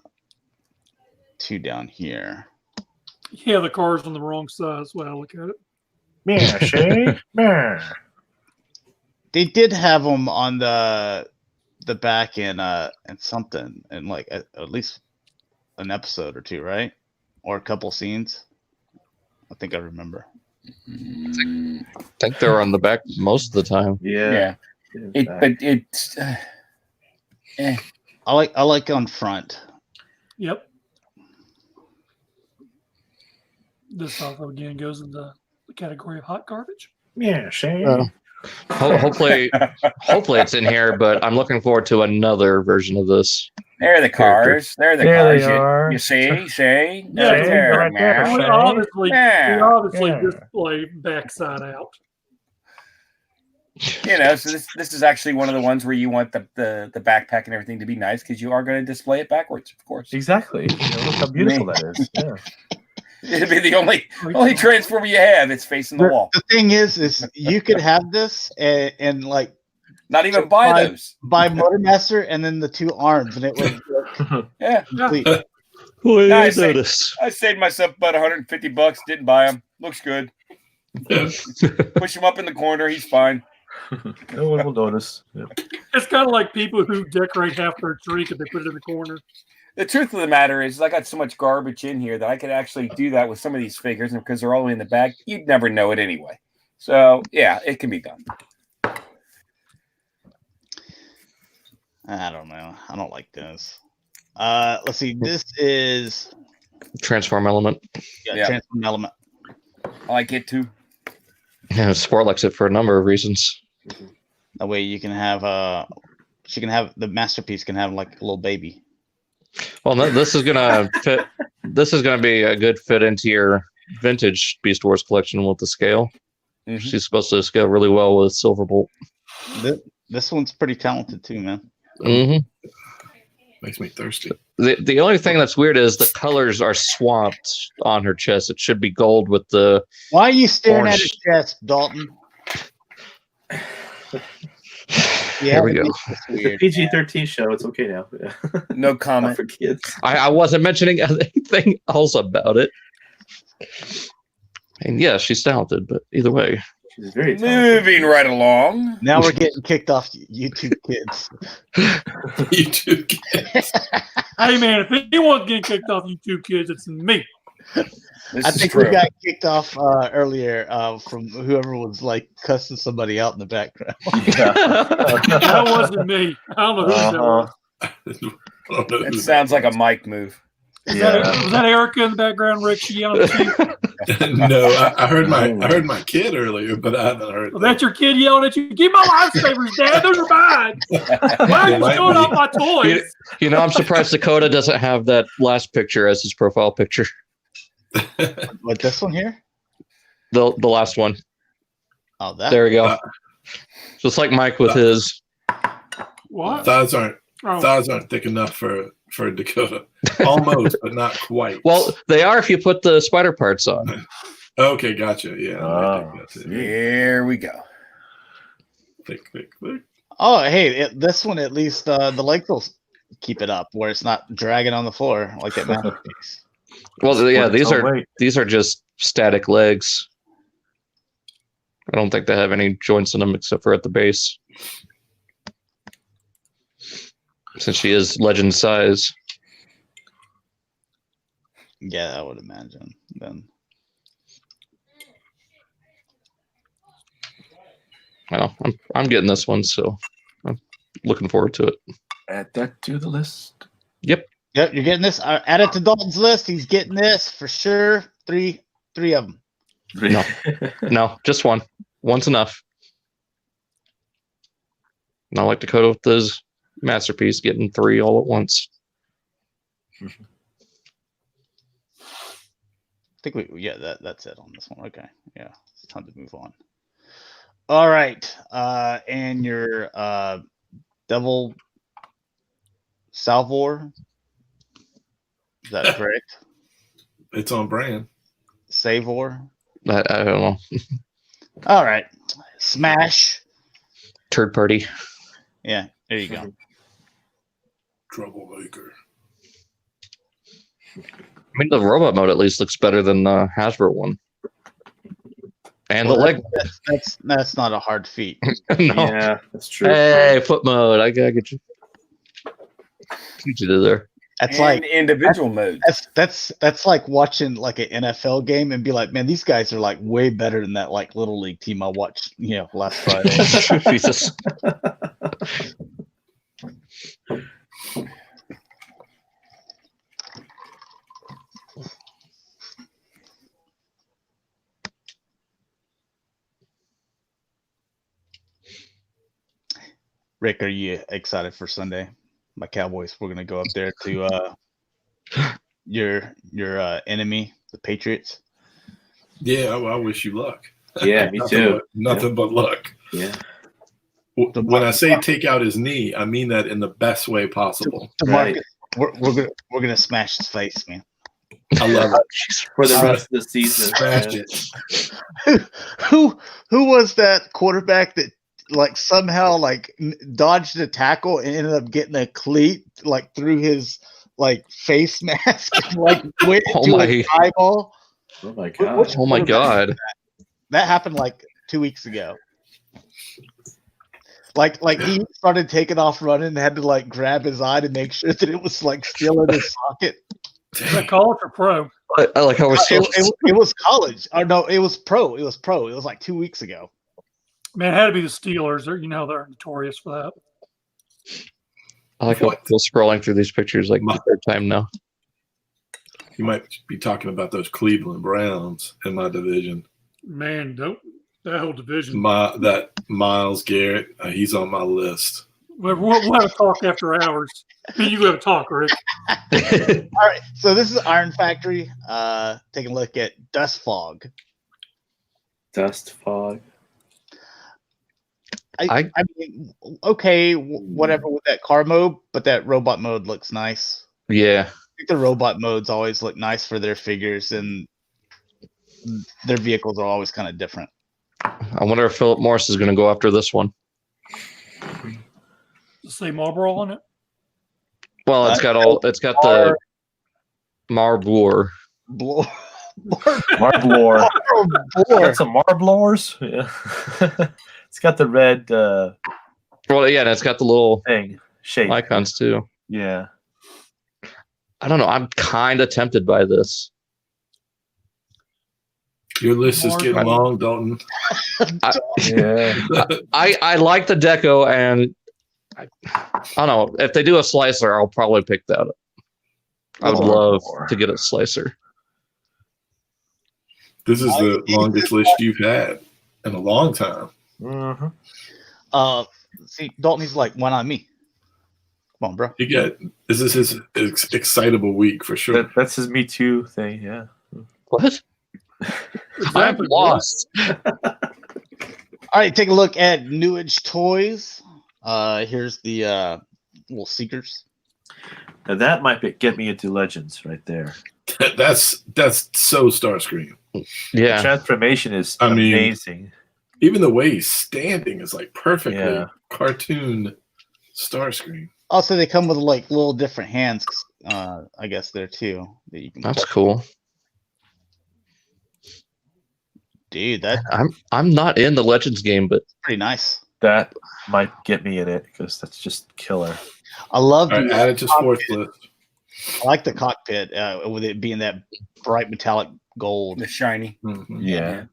2 down here. Yeah, the car's on the wrong side. That's why I look at it. Yeah, Shay. Yeah. They did have them on the back in something in like at least an episode or 2, right? Or a couple scenes. I think I remember. I think they're on the back most of the time. Yeah. But it's. I like on front. Yep. This also again goes in the category of hot garbage. Yeah, Shay. Hopefully it's in here, but I'm looking forward to another version of this. There are the cars. There are the There cars. they are. You see? Shay? Yeah, There, right there. man. We Shay. obviously Yeah. display backside out. You know, so this is actually one of the ones where you want the backpack and everything to be nice because you are going to display it backwards, of course. Exactly. You know, look how beautiful that is. Yeah. It'd be the only transformer you have. It's facing the wall. The thing is you could have this and like Not even buy those. buy Motormaster and then the 2 arms, and it would Yeah. complete. Boy, No, I I see. notice. I saved myself about $150. Didn't buy them. Looks good. Push him up in the corner. He's fine. No one will notice. Yeah. It's kind of like people who decorate half their tree because they put it in the corner. The truth of the matter is I got so much garbage in here that I could actually do that with some of these figures, and because they're all the way in the bag, you'd never know it anyway. So yeah, it can be done. I don't know. I don't like this. Let's see. This is Transform element. Yeah. Transform Element. I like it too. Yeah, Sport likes it for a number of reasons. That way you can have she can have the masterpiece can have like a little baby. Well, this is gonna fit. This is gonna be a good fit into your vintage Beast Wars collection with the scale. Mhm. She's supposed to scale really well with Silverbolt. This one's pretty talented too, man. Mm-hmm. Makes me thirsty. The only thing that's weird is the colors are swamped on her chest. It should be gold with the. Why are you staring at Orange. his chest, Dalton? Here we go. It's a PG-13 show. It's okay now. Yeah. No Not comment. for kids. I wasn't mentioning anything else about it. And yeah, she's talented, but either way. She's very talented. Moving right along. Now we're getting kicked off YouTube Kids. You two kids. Hey man, if anyone's getting kicked off YouTube Kids, it's me. I think we got kicked off earlier from whoever was like cussing somebody out in the background. That wasn't me. I don't know who that was. It sounds like a mic move. Was that Erica in the background, Rick? She yelling at you? No, I heard my kid earlier, but I haven't heard. Well, that's your kid yelling at you. Give my lifesavers, Dad. Those are mine. Why are you showing off my toys? I'm surprised Dakota doesn't have that last picture as his profile picture. What, this one here? The last one. Oh, that. There we go. Just like Mike with his. What? Thighs aren't thick enough for Dakota. Almost, but not quite. Well, they are if you put the spider parts on. Okay, gotcha. Yeah. Here we go. Thick. Oh, hey, this one at least the leg will keep it up where it's not dragging on the floor like that masterpiece. Well, yeah, these are just static legs. I don't think they have any joints in them except for at the base. Since she is legend size. Yeah, I would imagine then. Well, I'm getting this one, so I'm looking forward to it. Add that to the list. Yep, you're getting this. Add it to Dalton's list. He's getting this for sure. Three of them. No, just one. One's enough. Not like Dakota with his masterpiece, getting 3 all at once. I think that's it on this one. Okay, yeah, it's time to move on. All right, and your Devil Salvor, is that correct? It's on brand. Savor. I don't know. All right, Smash. Third party. Yeah, there you go. Troublemaker. I mean, the robot mode at least looks better than the Hasbro one. And the leg. That's not a hard feat. No. Yeah, that's true. Hey, foot mode. I gotta get you. What you did there? That's like individual mode. That's like watching like an NFL game and be like, man, these guys are like way better than that like little league team I watched, last Friday. Jesus. Rick, are you excited for Sunday? My Cowboys. We're gonna go up there to your enemy, the Patriots. Yeah, I wish you luck. Yeah, me too. Nothing but luck. Yeah. When I say take out his knee, I mean that in the best way possible. Right. We're gonna smash his face, man. I love it. For the rest of the season. Smash it. Who was that quarterback that like somehow like dodged a tackle and ended up getting a cleat like through his like face mask and, like went to his eyeball? Oh my god! Oh my god! That happened like 2 weeks ago. Like he started taking off running and had to like grab his eye to make sure that it was like still in his socket. Is that college or pro? I like how it was college. Or no, it was pro. It was pro. It was like 2 weeks ago. Man, it had to be the Steelers. They're notorious for that. I like how we're scrolling through these pictures like the third time now. You might be talking about those Cleveland Browns in my division. Man, that whole division. That Myles Garrett, he's on my list. We'll have a talk after hours. You have a talk, Rick. All right, so this is Iron Factory. Taking a look at Dust Fog. Dust Fog. I mean, okay, whatever with that car mode, but that robot mode looks nice. Yeah. I think the robot modes always look nice for their figures, and their vehicles are always kind of different. I wonder if Philip Morris is going to go after this one. Say Marlboro on it. Well, it's got the Marblor. Marblor. Got some Marblors. Yeah. It's got the red. Well, yeah, and it's got the little thing shape icons too. Yeah. I don't know. I'm kind of tempted by this. Your list is getting long, Dalton. I like the deco, and I don't know if they do a slicer, I'll probably pick that up. I would love to get a slicer. This is the longest list you've had in a long time. See, Dalton, he's like, why not me? Come on, bro. This is his excitable week for sure. That's his Me Too thing. Yeah. What? I'm lost. All right, take a look at New Age Toys. Here's the little Seekers. Now that might get me into Legends right there. That's so Starscream. Yeah. The transformation is amazing. Even the way he's standing is like perfectly cartoon Starscream. Also, they come with like little different hands, I guess there too. That you can That's cool. Dude, that I'm not in the Legends game, but pretty nice. That might get me in it because that's just killer. I love the add it to sports list. I like the cockpit with it being that bright metallic gold, the shiny. Yeah.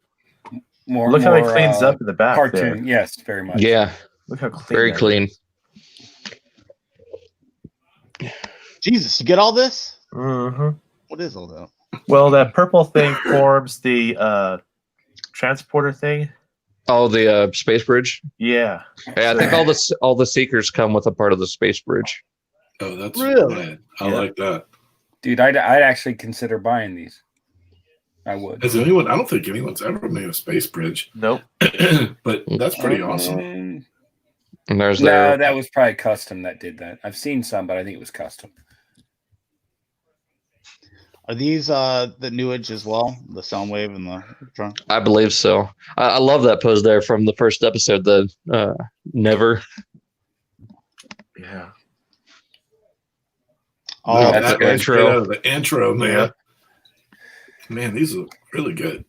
Look how it cleans up in the back. Cartoon, there. yes, very much. Yeah. Look how clean. Very clean. Jesus, you get all this? Mm-hmm. What is all that? Well, that purple thing forms the transporter thing. Oh, the space bridge. Yeah. Yeah, I think all the Seekers come with a part of the space bridge. Oh, that's really rad. I like that, dude. I'd actually consider buying these. I would. Has anyone? I don't think anyone's ever made a space bridge. Nope. But that's pretty awesome. And there's that was probably custom that did that. I've seen some, but I think it was custom. Are these the New Age as well? The Soundwave and the Tron? I believe so. I love that pose there from the first episode. The never. Yeah. Oh, that's the intro. The intro, man. Yeah. Man, these are really good.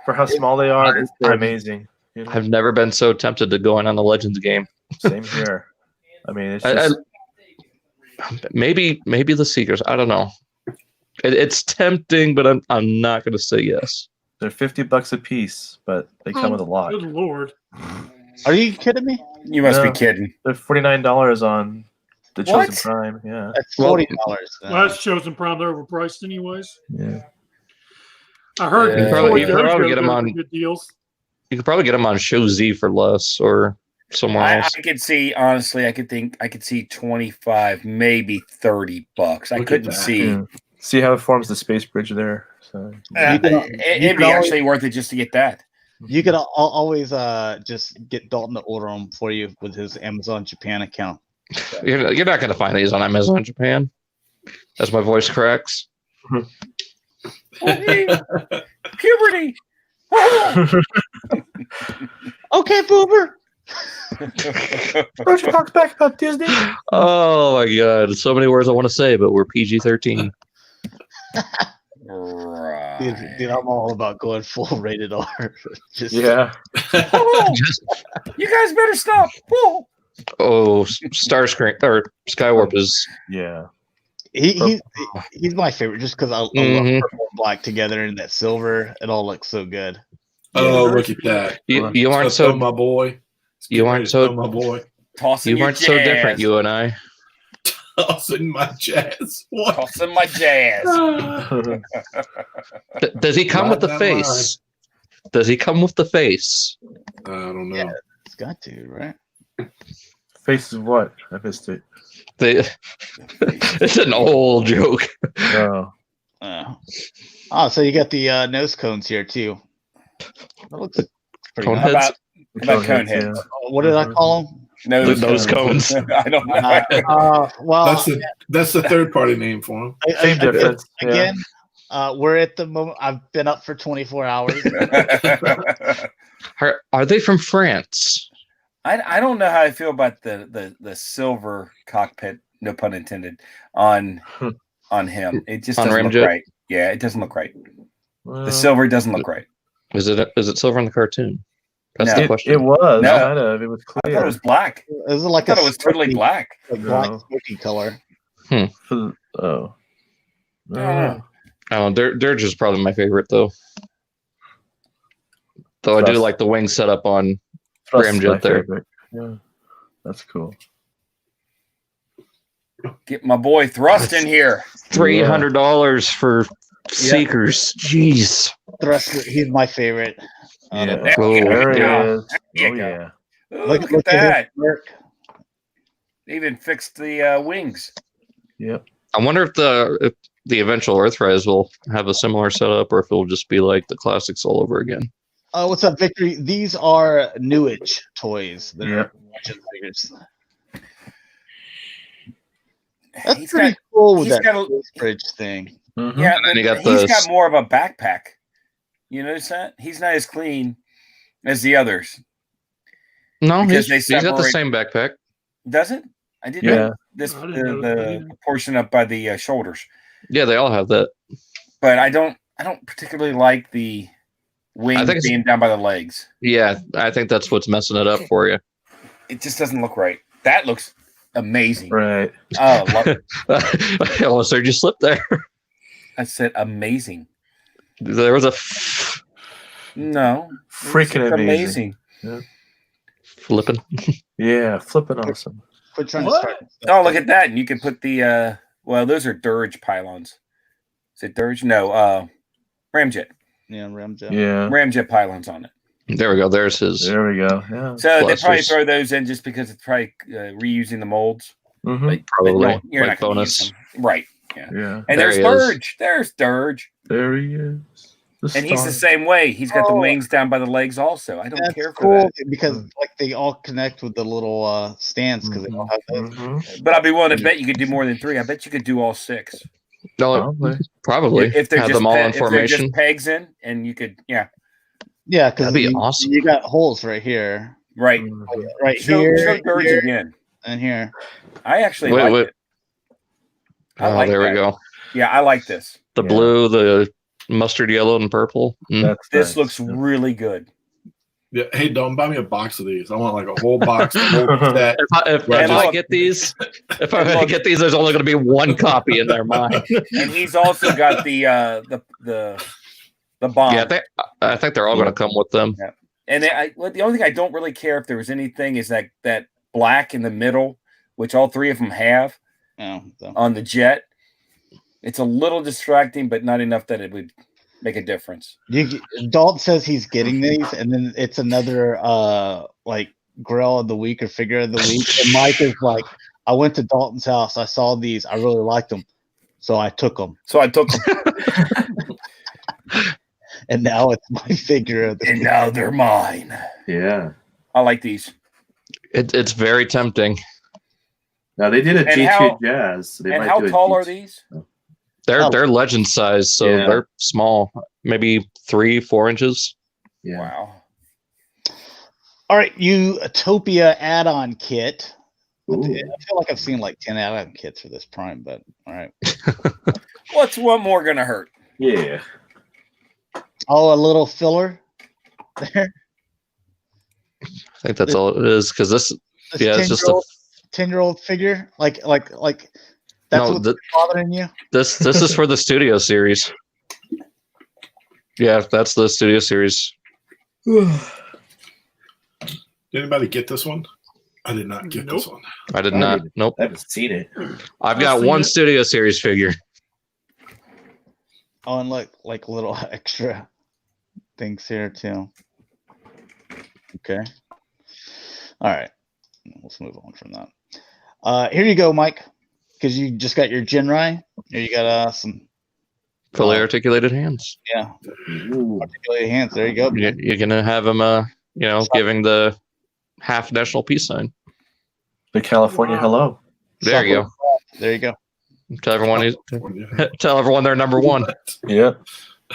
For how small they are, they're amazing. You know? I've never been so tempted to go in on the Legends game. Same here. I mean, it's just... maybe the Seekers. I don't know. It's tempting, but I'm not going to say yes. They're $50 a piece, but they come with a lot. Good Lord. Are you kidding me? You must be kidding. They're $49 on the Chosen Prime. Yeah. That's $40. Well, that's Chosen Prime. They're overpriced anyways. Yeah. I heard you probably get them on good deals. You could probably get them on Show Z for less or somewhere else. I could see, honestly, I could see 25, maybe $30. I couldn't see. See how it forms the space bridge there. So it'd be actually worth it just to get that. You could always just get Dalton to order them for you with his Amazon Japan account. You're not going to find these on Amazon Japan. As my voice cracks. Puberty. Okay, boomer. Don't you talk back about Disney? Oh my God! So many words I want to say, but we're PG-13. Right. Dude, I'm all about going full rated R. Yeah. You guys better stop. Oh, Starscream or Skywarp is. Yeah. He's my favorite just because I love purple and black together and that silver. It all looks so good. Oh, look at that! You aren't so my boy. You aren't so my boy. Tossing you aren't jazz. so different. You and I. Tossing my jazz. What? Tossing my jazz. Does he come with the face? Does he come with the face? I don't know. Yeah, it's got to, right? Face is what? I missed it. It's an old joke. Oh. So you got the nose cones here too. That looks pretty Cone nice. heads? About cone head. What did I call them? Nose cones. I don't know. Well, that's the third party name for them. Same difference. Again, we're at the moment. I've been up for 24 hours. Are they from France? I don't know how I feel about the silver cockpit, no pun intended, on him. It just doesn't look right. Yeah, it doesn't look right. The silver doesn't look right. Is it silver in the cartoon? That's the question. It was kind of. It was clear. I thought it was black. It was like I thought it was totally black. Like black smoky color. Oh. Dirge is probably my favorite though. Though I do like the wing setup on Ramjet there. Favorite. Yeah, that's cool. Get my boy Thrust in here. $300 for Seekers. Jeez. Thruster, he's my favorite. Yeah. There There you he is. There Oh, you go. yeah. Look at his that. work. They even fixed the wings. Yep. I wonder if the eventual Earthrise will have a similar setup, or if it'll just be like the classics all over again. What's up, Victory? These are newage toys. That Yep. are action figures. That's He's pretty got- cool with he's that got a- space bridge thing. Mhm. Yeah, And then you got he's the- got more of a backpack. You notice that? He's not as clean as the others. No, Because he's they got the separate- same backpack. Does it? I didn't Yeah. know this I didn't know that the either. portion up by the shoulders. Yeah, they all have that. But I don't particularly like the wings think it's- being down by the legs. Yeah, I think that's what's messing it up for you. It just doesn't look right. That looks amazing. Right. Oh, love it. I almost heard you slip there. I said amazing. There was a No. Freaking it's amazing. flipping. Yeah, flipping awesome. Quit trying What? to start. Oh, look at that. And you can put the well, those are dirge pylons. Is it dirge? No, ramjet. Yeah, Ramjet. Yeah. Ramjet pylons on it. There we go. There's his. There we go. Yeah. So they probably Blasters. throw those in just because it's probably reusing the molds. Mm-hmm. But Probably no, you're like not gonna bonus. use them. Right. Yeah. And There there's he is. Dirge. There's Dirge. There he is. And he's the same way. He's got the Oh. wings down by the legs also. I don't That's care for cool that. because like they all connect with the little stands because they all have those. Mm-hmm. But I'd be willing to bet you could do more than 3. I bet you could do all 6. No, probably. If they're have just them all in if they're formation. just pegs in, and you could, Yeah, because That'd be awesome. You got holes right here, right. right Show here, Dirge here, again. and here. I actually Wait, like wait. it. I like there that. we go. Yeah, I like this. The Yeah. blue, the mustard yellow, and purple. This looks really good. Yeah. Hey, don't buy me a box of these. I want like a whole box. A whole set. If And I look- get these, and look- get these, there's only going to be one copy in their mind. And he's also got the bomb. Yeah, I think they're all going to come with them. And the only thing I don't really care if there was anything is that black in the middle, which all 3 of them have Yeah, so. on the jet. It's a little distracting, but not enough that it would make a difference. Dalton says he's getting these, and then it's another like grill of the week or figure of the week. And Mike is like, I went to Dalton's house, I saw these, I really liked them, so I took them, So I took them, and now it's my figure of the and week. now they're mine. Yeah. I like these. It's very tempting. Now they did a And G2 how- Jazz. So they And might how do a tall are G2. these? They're legend size, so Yeah. they're small, maybe 3-4 inches. Yeah. Wow. All right, Utopia add-on kit. Ooh. I feel like I've seen like 10 add-on kits for this Prime, but all right. What's one more gonna hurt? Yeah. Oh, a little filler there. I think that's all it is, because this yeah, it's just a 10-year-old figure. Like that's No, what's bothering you. this is for the studio series. Yeah, that's the studio series. Did anybody get this one? I did not get this one. I did not. Nope. I haven't seen it. I've got seen one it. studio series figure. Oh, and look, like little extra things here too. Okay. All right. Let's move on from that. Here you go, Mike, because you just got your Jinrai. Here you got some Fully articulated hands. articulated hands. There you go. You're gonna have him, giving the half national peace sign. The California Wow. hello. There you go. There you go. Tell everyone. Tell everyone they're number one. Yeah.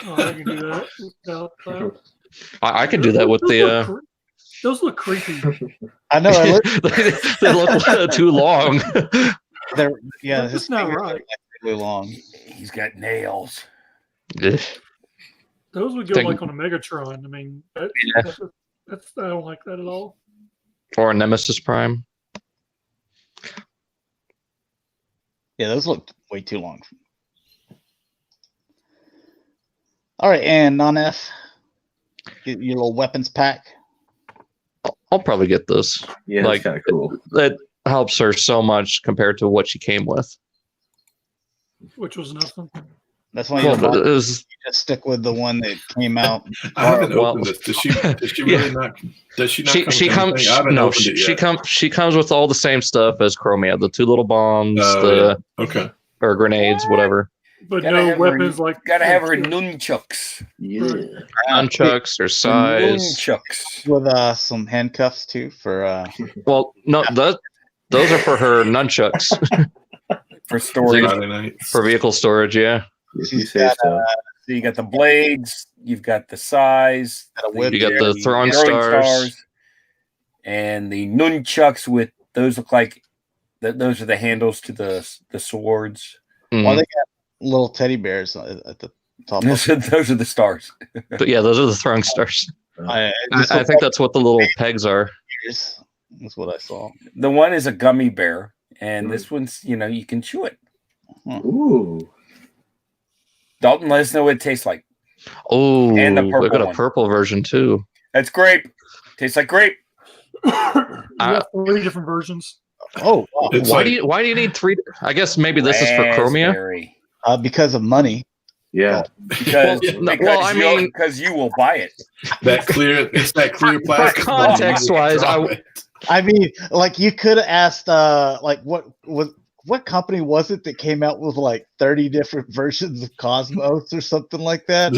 Oh, I can do that. without that. I can do that with the. Those look creepy. I know. They look too long. They're yeah. That's His not fingers right. are really long. He's got nails. Those would go Think- like on a Megatron. I mean, that's I don't like that at all. Or Nemesis Prime. Yeah, those look way too long. All right, and non-F. Get your little weapons pack. I'll probably get this. Yeah, Like, that's kind of cool. That helps her so much compared to what she came with. Which was nothing. That's why you, Well, don't it was, you just stick with the one that came out. I haven't Well, opened this. Does she really not? Does she not? she come with comes. anything? I haven't No, opened it yet. she comes with all the same stuff as Chromia. The 2 little bombs, Okay. or grenades, whatever. But Gotta no have weapons her, like. Gotta have her nunchucks. Yeah. Nunchucks or size. Nunchucks. With some handcuffs too for Well, no, those are for her nunchucks For storage. Friday night. for vehicle storage. Yeah, If you She's say got, so. So you got the blades, you've got the size, a whip. you got the throwing stars. and the nunchucks with those look like those are the handles to the swords. Mhm. Well, they got little teddy bears at the top. Those are the stars. But yeah, those are the throwing stars. I I think that's what the little pegs are. That's what I saw. The one is a gummy bear, and this one's you can chew it. Ooh. Dalton, let us know what it tastes like. Oh, And the we purple got a one. purple version too. That's grape. Tastes like grape. You got 3 different versions. Oh, wow. It's Why like- do you need 3? I guess maybe this is for Chromia. Raspberry. Because of money. Yeah. Because, Well, I mean- because you will buy it. That clear. It's that clear plastic. context-wise, Drop it. I mean, like you could have asked, like what company was it that came out with like 30 different versions of Cosmos or something like that?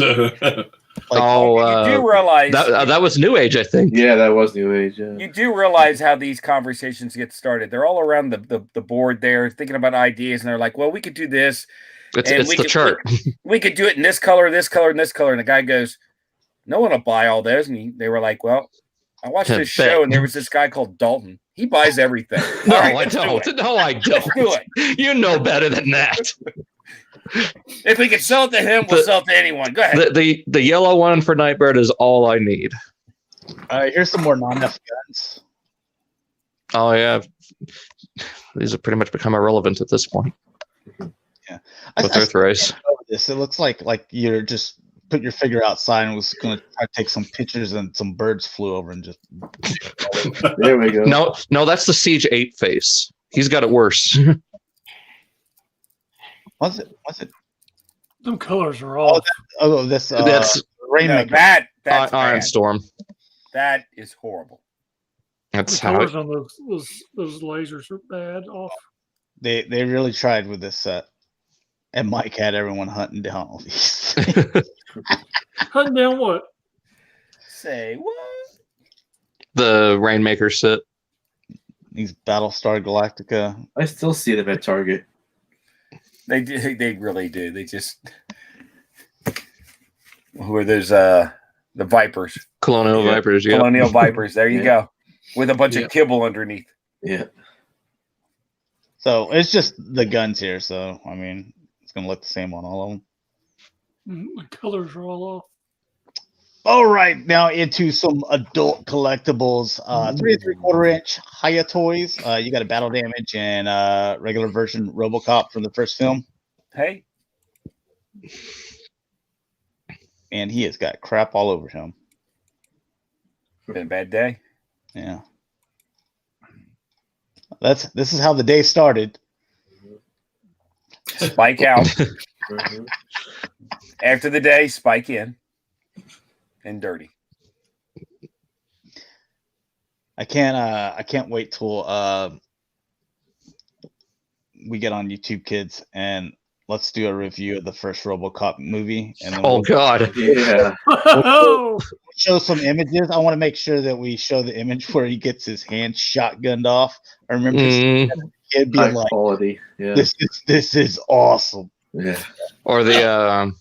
Like, You do realize that was New Age, I think. Yeah, that was New Age. Yeah. you do realize how these conversations get started. They're all around the board there, thinking about ideas, and they're like, "Well, we could do this. It's And we the could chart. We could do it in this color, this color, and this color." And the guy goes, "No one will buy all those." And they were like, "Well, I watched this Bet. show, and there was this guy called Dalton. He buys everything." No, All right, I let's do don't. it. No, I Let's don't. do it. You know better than that. If we can sell it to him, we'll sell it to anyone. Go ahead. The yellow one for Nightbird is all I need. here's some more non-F guns. Oh yeah, these have pretty much become irrelevant at this point. Yeah, With Earthrise. This it looks like you're just put your figure outside and was going to try to take some pictures, and some birds flew over and just. There we go. No, that's the Siege 8 face. He's got it worse. What's it? Them colors are all. This That's No, Rainmaker. that's Iron bad. Storm. That is horrible. That's The how colors it, on those lasers are bad off. They really tried with this set, and Mike had everyone hunting down all these. Hunting down what? Say what? the Rainmaker set. These Battlestar Galactica. I still see them at Target. They do. They really do. They just. Who are those? The Vipers. Colonial Vipers, yeah. Colonial Vipers. There you Yeah. go. With a bunch of kibble underneath. Yeah. So it's just the guns here. So I mean, it's gonna look the same on all of them. The colors are all off. All right, now into some adult collectibles. 3 3/4 inch Hiya toys. You got a battle damage and regular version RoboCop from the first film, Hey. and he has got crap all over him. Been a bad day. Yeah, this is how the day started. Spike out. Mhm. After the day, spike in. And dirty. I can't wait till we get on YouTube Kids and let's do a review of the first RoboCop movie, and then Oh we'll God. Yeah. Oh, show some images. I want to make sure that we show the image where he gets his hand shotgunned off. I remember seeing Mm, that kid High being like, quality. Yeah. this is awesome. Yeah. or the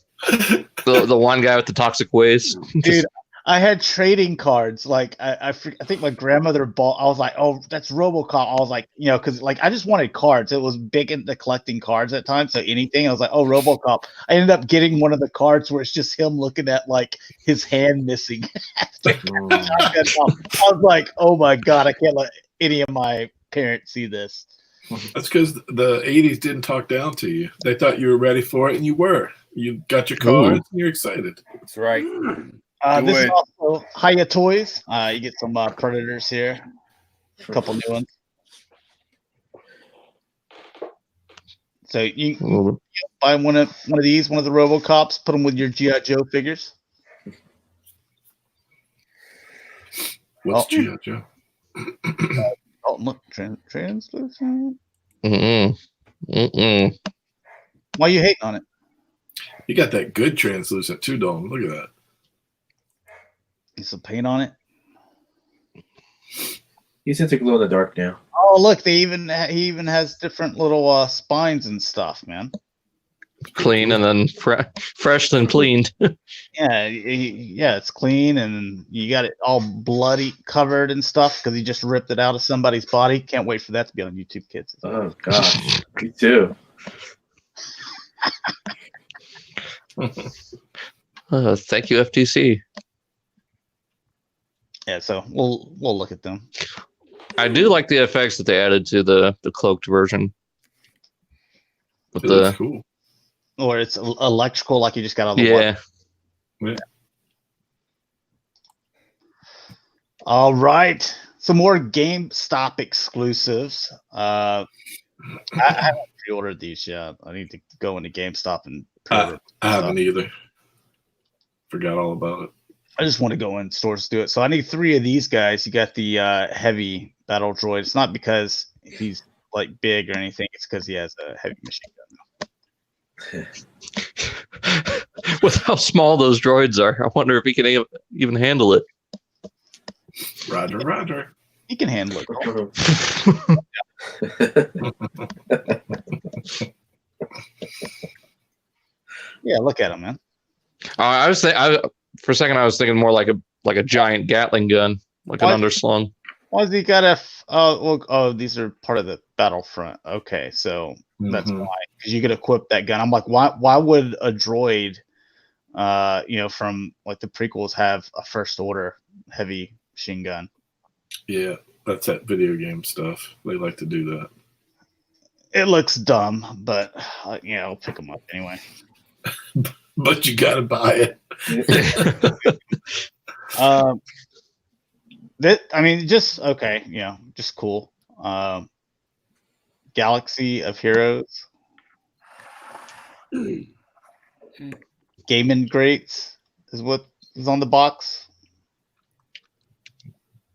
one guy with the toxic waste. Dude, I had trading cards. Like I think my grandmother bought. I was like, oh, that's RoboCop. I was like, because like I just wanted cards. It was big into collecting cards at times. So anything, I was like, oh, RoboCop. I ended up getting one of the cards where it's just him looking at like his hand missing. I was like, oh my God, I can't let any of my parents see this. That's because the 80s didn't talk down to you. They thought you were ready for it, and you were. You got your cards, and you're excited. That's right. This is also Hiya Toys. You get some Predators here. A couple new ones. So you buy one of these, one of the RoboCops, put them with your G.I. Joe figures. What's G.I. Joe? Oh, look, translucent. Why are you hating on it? You got that good translucent too, Dalton. Look at that. Need some paint on it. He's into glow in the dark now. Oh, look, he even has different little spines and stuff, man. Clean and then fresh and cleaned. Yeah, it's clean, and you got it all bloody covered and stuff because he just ripped it out of somebody's body. Can't wait for that to be on YouTube, kids. Oh gosh, me too. Thank you, FTC. Yeah, so we'll look at them. I do like the effects that they added to the cloaked version. That's cool. Or it's electrical, like you just got all the yeah. All right, some more GameStop exclusives. I haven't pre-ordered these yet. I need to go into GameStop and pre-order. I haven't either. Forgot all about it. I just want to go in stores to do it. So I need 3 of these guys. You got the heavy battle droid. It's not because he's like big or anything. It's because he has a heavy machine gun. With how small those droids are, I wonder if he can even handle it. Roger. He can handle it. Yeah, look at him, man. For a second, I was thinking more like a giant Gatling gun, like an underslung. Why does he got these are part of the Battlefront. Okay, so that's why, because you could equip that gun. I'm like, why would a droid, from like the prequels have a first order heavy machine gun? Yeah, that's that video game stuff. They like to do that. It looks dumb, but I'll pick them up anyway. But you gotta buy it. Just cool. Galaxy of Heroes. Gaming Greats is what is on the box.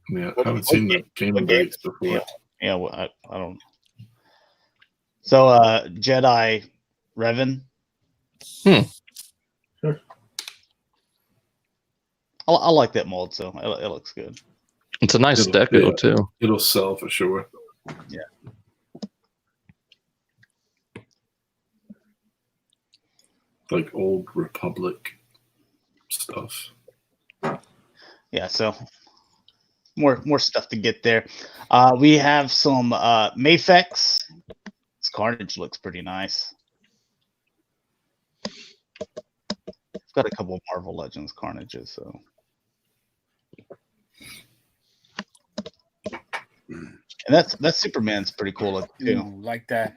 Yeah, I haven't seen the Gaming Greats before. Yeah, I don't. So, Jedi Revan. Sure. I like that mold, so it looks good. It's a nice deco too. It'll sell for sure. Yeah. Like old Republic stuff. Yeah, so more stuff to get there. We have some Mafex. This Carnage looks pretty nice. It's got a couple of Marvel Legends Carnages, so. And that Superman's pretty cool looking too. Like that.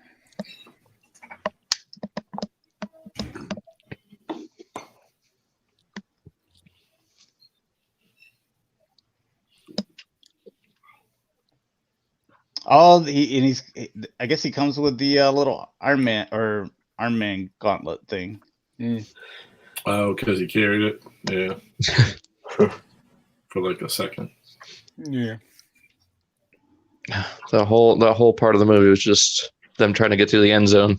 I guess he comes with the little Iron Man gauntlet thing. Oh, because he carried it. Yeah. For like a second. Yeah. The whole part of the movie was just them trying to get to the end zone.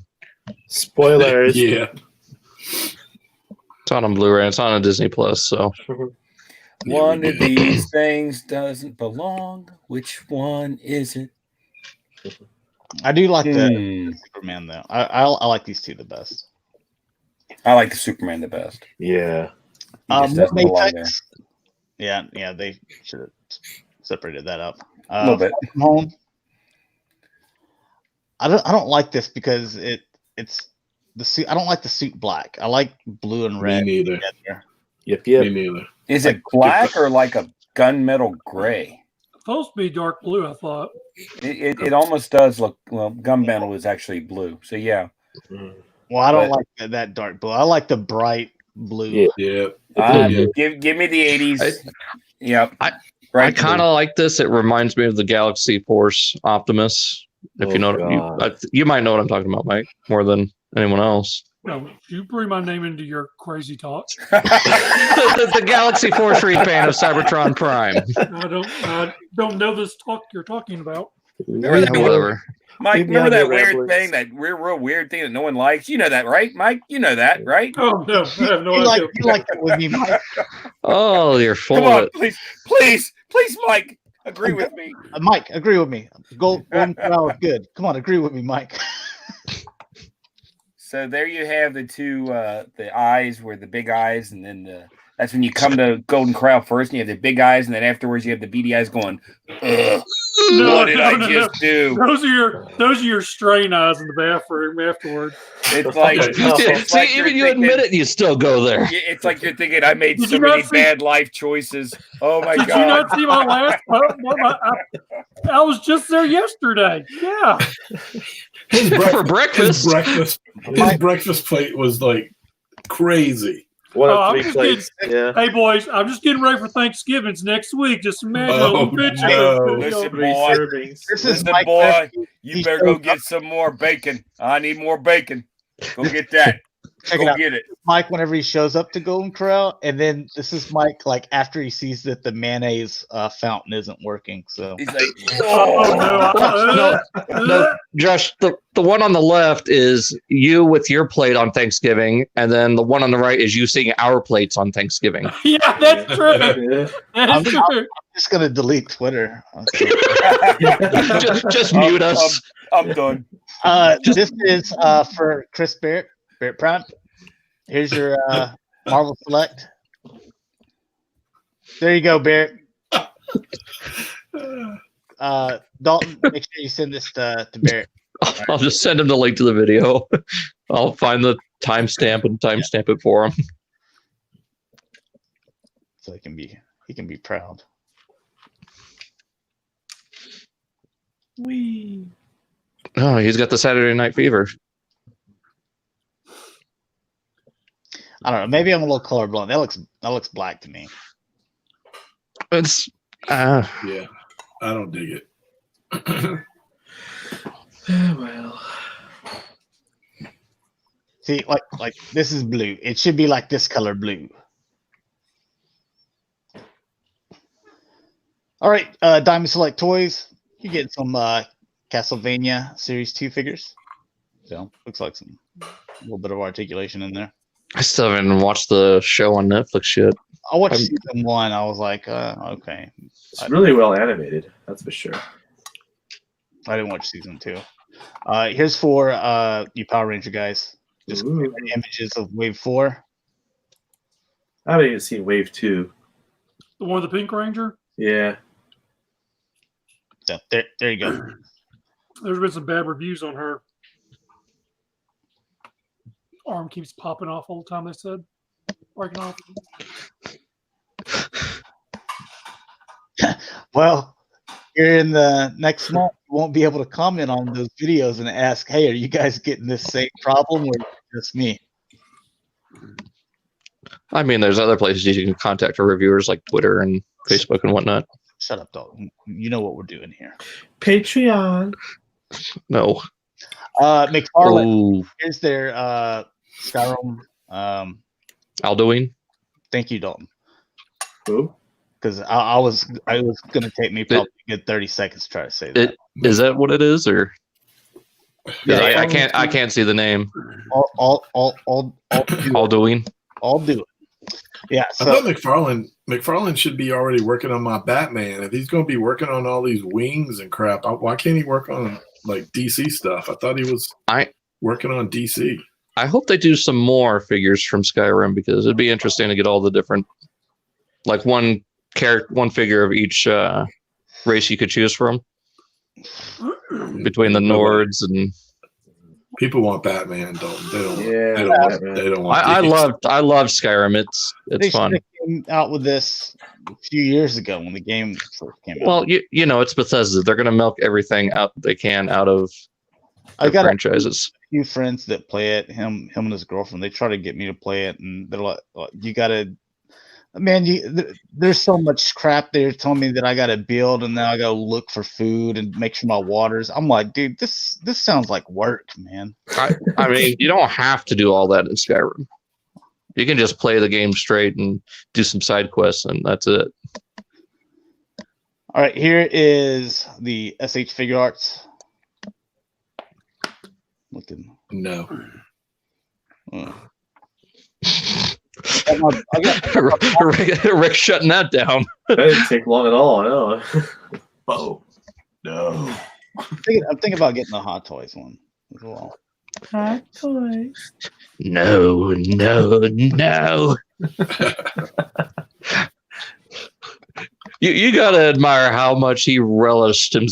Spoilers. Yeah. It's on Blu-ray. It's on a Disney Plus. So one of these things doesn't belong. Which one is it? I do like the Superman though. I like these two the best. I like the Superman the best. Yeah. Mapex. Yeah, they should have separated that up. A little bit. Home. I don't like this because it's the suit. I don't like the suit black. I like blue and red. Me neither. Yep. Me neither. Is it black or like a gunmetal gray? Supposed to be dark blue, I thought. It almost does look. Well, gunmetal is actually blue. So yeah. Well, I don't like that dark blue. I like the bright blue. Yeah. Give me the 80s. Yep. I kind of like this. It reminds me of the Galaxy Force Optimus. If you know, you might know what I'm talking about, Mike, more than anyone else. No, you bring my name into your crazy talk. the Galaxy Force repaint of Cybertron Prime. I don't know this talk you're talking about. Whatever. Mike, remember that weird thing, that real weird thing that no one likes? You know that, right, Mike? You know that, right? Oh, no, I have no idea. You like that with me, Mike? Oh, you're full Come of on, it. please, Mike, agree with me. Mike, agree with me. Golden Corral is good. Come on, agree with me, Mike. So there you have the two, the eyes were the big eyes, and then that's when you come to Golden Corral first, and you have the big eyes, and then afterwards you have the beady eyes going, ugh. What did I just do? Those are your strain eyes in the bathroom afterward. It's like, even you admit it, you still go there. It's like you're thinking, I made so many bad life choices. Oh my God! Did you not see my last post? I was just there yesterday. Yeah. For breakfast. His breakfast plate was like crazy. One of 3 plates. Yeah. Hey boys, I'm just getting ready for Thanksgiving. It's next week. Just imagine a little picture. No. Listen, Mike boy, you better go get some more bacon. I need more bacon. Go get that. Get it. Mike, whenever he shows up to Golden Corral, and then this is Mike, like after he sees that the mayonnaise fountain isn't working. So he's like, no, Josh, the one on the left is you with your plate on Thanksgiving, and then the one on the right is you seeing our plates on Thanksgiving. Yeah, that's true. I'm just gonna delete Twitter. just mute us. I'm done. This is for Chris Barrett Prime. Here's your Marvel Select. There you go, Barrett. Dalton, make sure you send this to Barrett. I'll just send him the link to the video. I'll find the timestamp and timestamp it for him. So he can be proud. Oh, he's got the Saturday Night Fever. I don't know. Maybe I'm a little colorblind. That looks black to me. It's yeah, I don't dig it. Well, see, like this is blue. It should be like this color blue. All right, Diamond Select Toys. You get some Castlevania Series 2 figures. So looks like a little bit of articulation in there. I still haven't watched the show on Netflix yet. I watched season 1. I was like, okay. It's really well animated, that's for sure. I didn't watch season 2. Here's for you Power Ranger guys. Just images of Wave 4. I haven't even seen Wave 2. The one with the Pink Ranger? Yeah. So there you go. There's been some bad reviews on her. Arm keeps popping off all the time, they said. Breaking off. Well, here in the next month, you won't be able to comment on those videos and ask, hey, are you guys getting this same problem or just me? I mean, there's other places you can contact our reviewers like Twitter and Facebook and whatnot. Shut up, Dalton. You know what we're doing here. Patreon. No. McFarlane, here's their Skyrim. Alduin. Thank you, Dalton. Who? Because I was going to take me probably a good 30 seconds to try to say that. Is that what it is, or? Yeah, I can't see the name. Alduin. Alduin. Yeah. So, I thought McFarlane should be already working on my Batman. If he's going to be working on all these wings and crap, why can't he work on like DC stuff? I thought he was working on DC. I hope they do some more figures from Skyrim because it'd be interesting to get all the different, like one figure of each race you could choose from between the Nords and. People want Batman, Dalton. They don't. Yeah, they don't want. I loved Skyrim. It's fun. They came out with this a few years ago when the game first came out. Well, you know, it's Bethesda. They're going to milk everything out they can out of I got franchises. a few friends that play it. Him and his girlfriend. They try to get me to play it, and they're like, "You gotta, man. There's so much crap they're telling me that I gotta build, and now I gotta look for food and make sure my water's." I'm like, dude, this sounds like work, man. I mean, you don't have to do all that in Skyrim. You can just play the game straight and do some side quests, and that's it. All right, here is the SH Figure Arts. Looking. No. Rick shutting that down. That didn't take long at all. No. Oh, no. I'm thinking about getting the Hot Toys one as well. Hot Toys. No. You gotta admire how much he relished him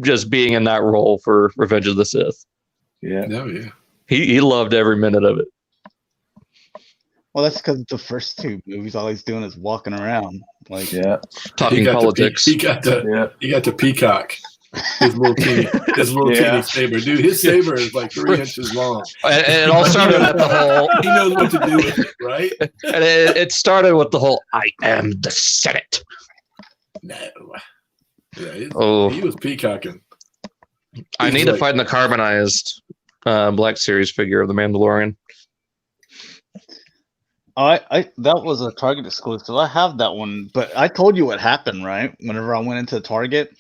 just being in that role for Revenge of the Sith. Yeah. No, yeah. He loved every minute of it. Well, that's because the first two movies, all he's doing is walking around, like talking politics. He got the peacock. His little teeny saber, dude. His saber is like 3 inches long. And it all started with the whole. He knows what to do with it, right? And it started with the whole "I am the Senate." No. Yeah, he was peacocking. I need to find the carbonized Black Series figure of the Mandalorian. I that was a Target exclusive. I have that one, but I told you what happened, right? Whenever I went into Target,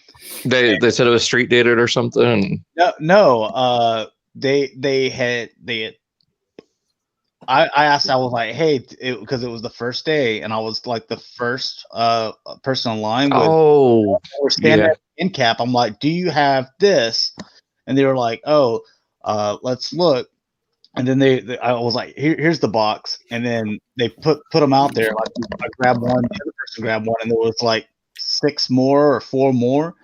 they said it was street dated or something. No. They had. I asked. I was like, hey, because it was the first day, and I was like the first person in line. We're standing in cap. I'm like, do you have this? And they were like, let's look. And then I was like, here's the box. And then they put them out there. Like I grabbed one, the other person grabbed one, and there was like 6 more or 4 more.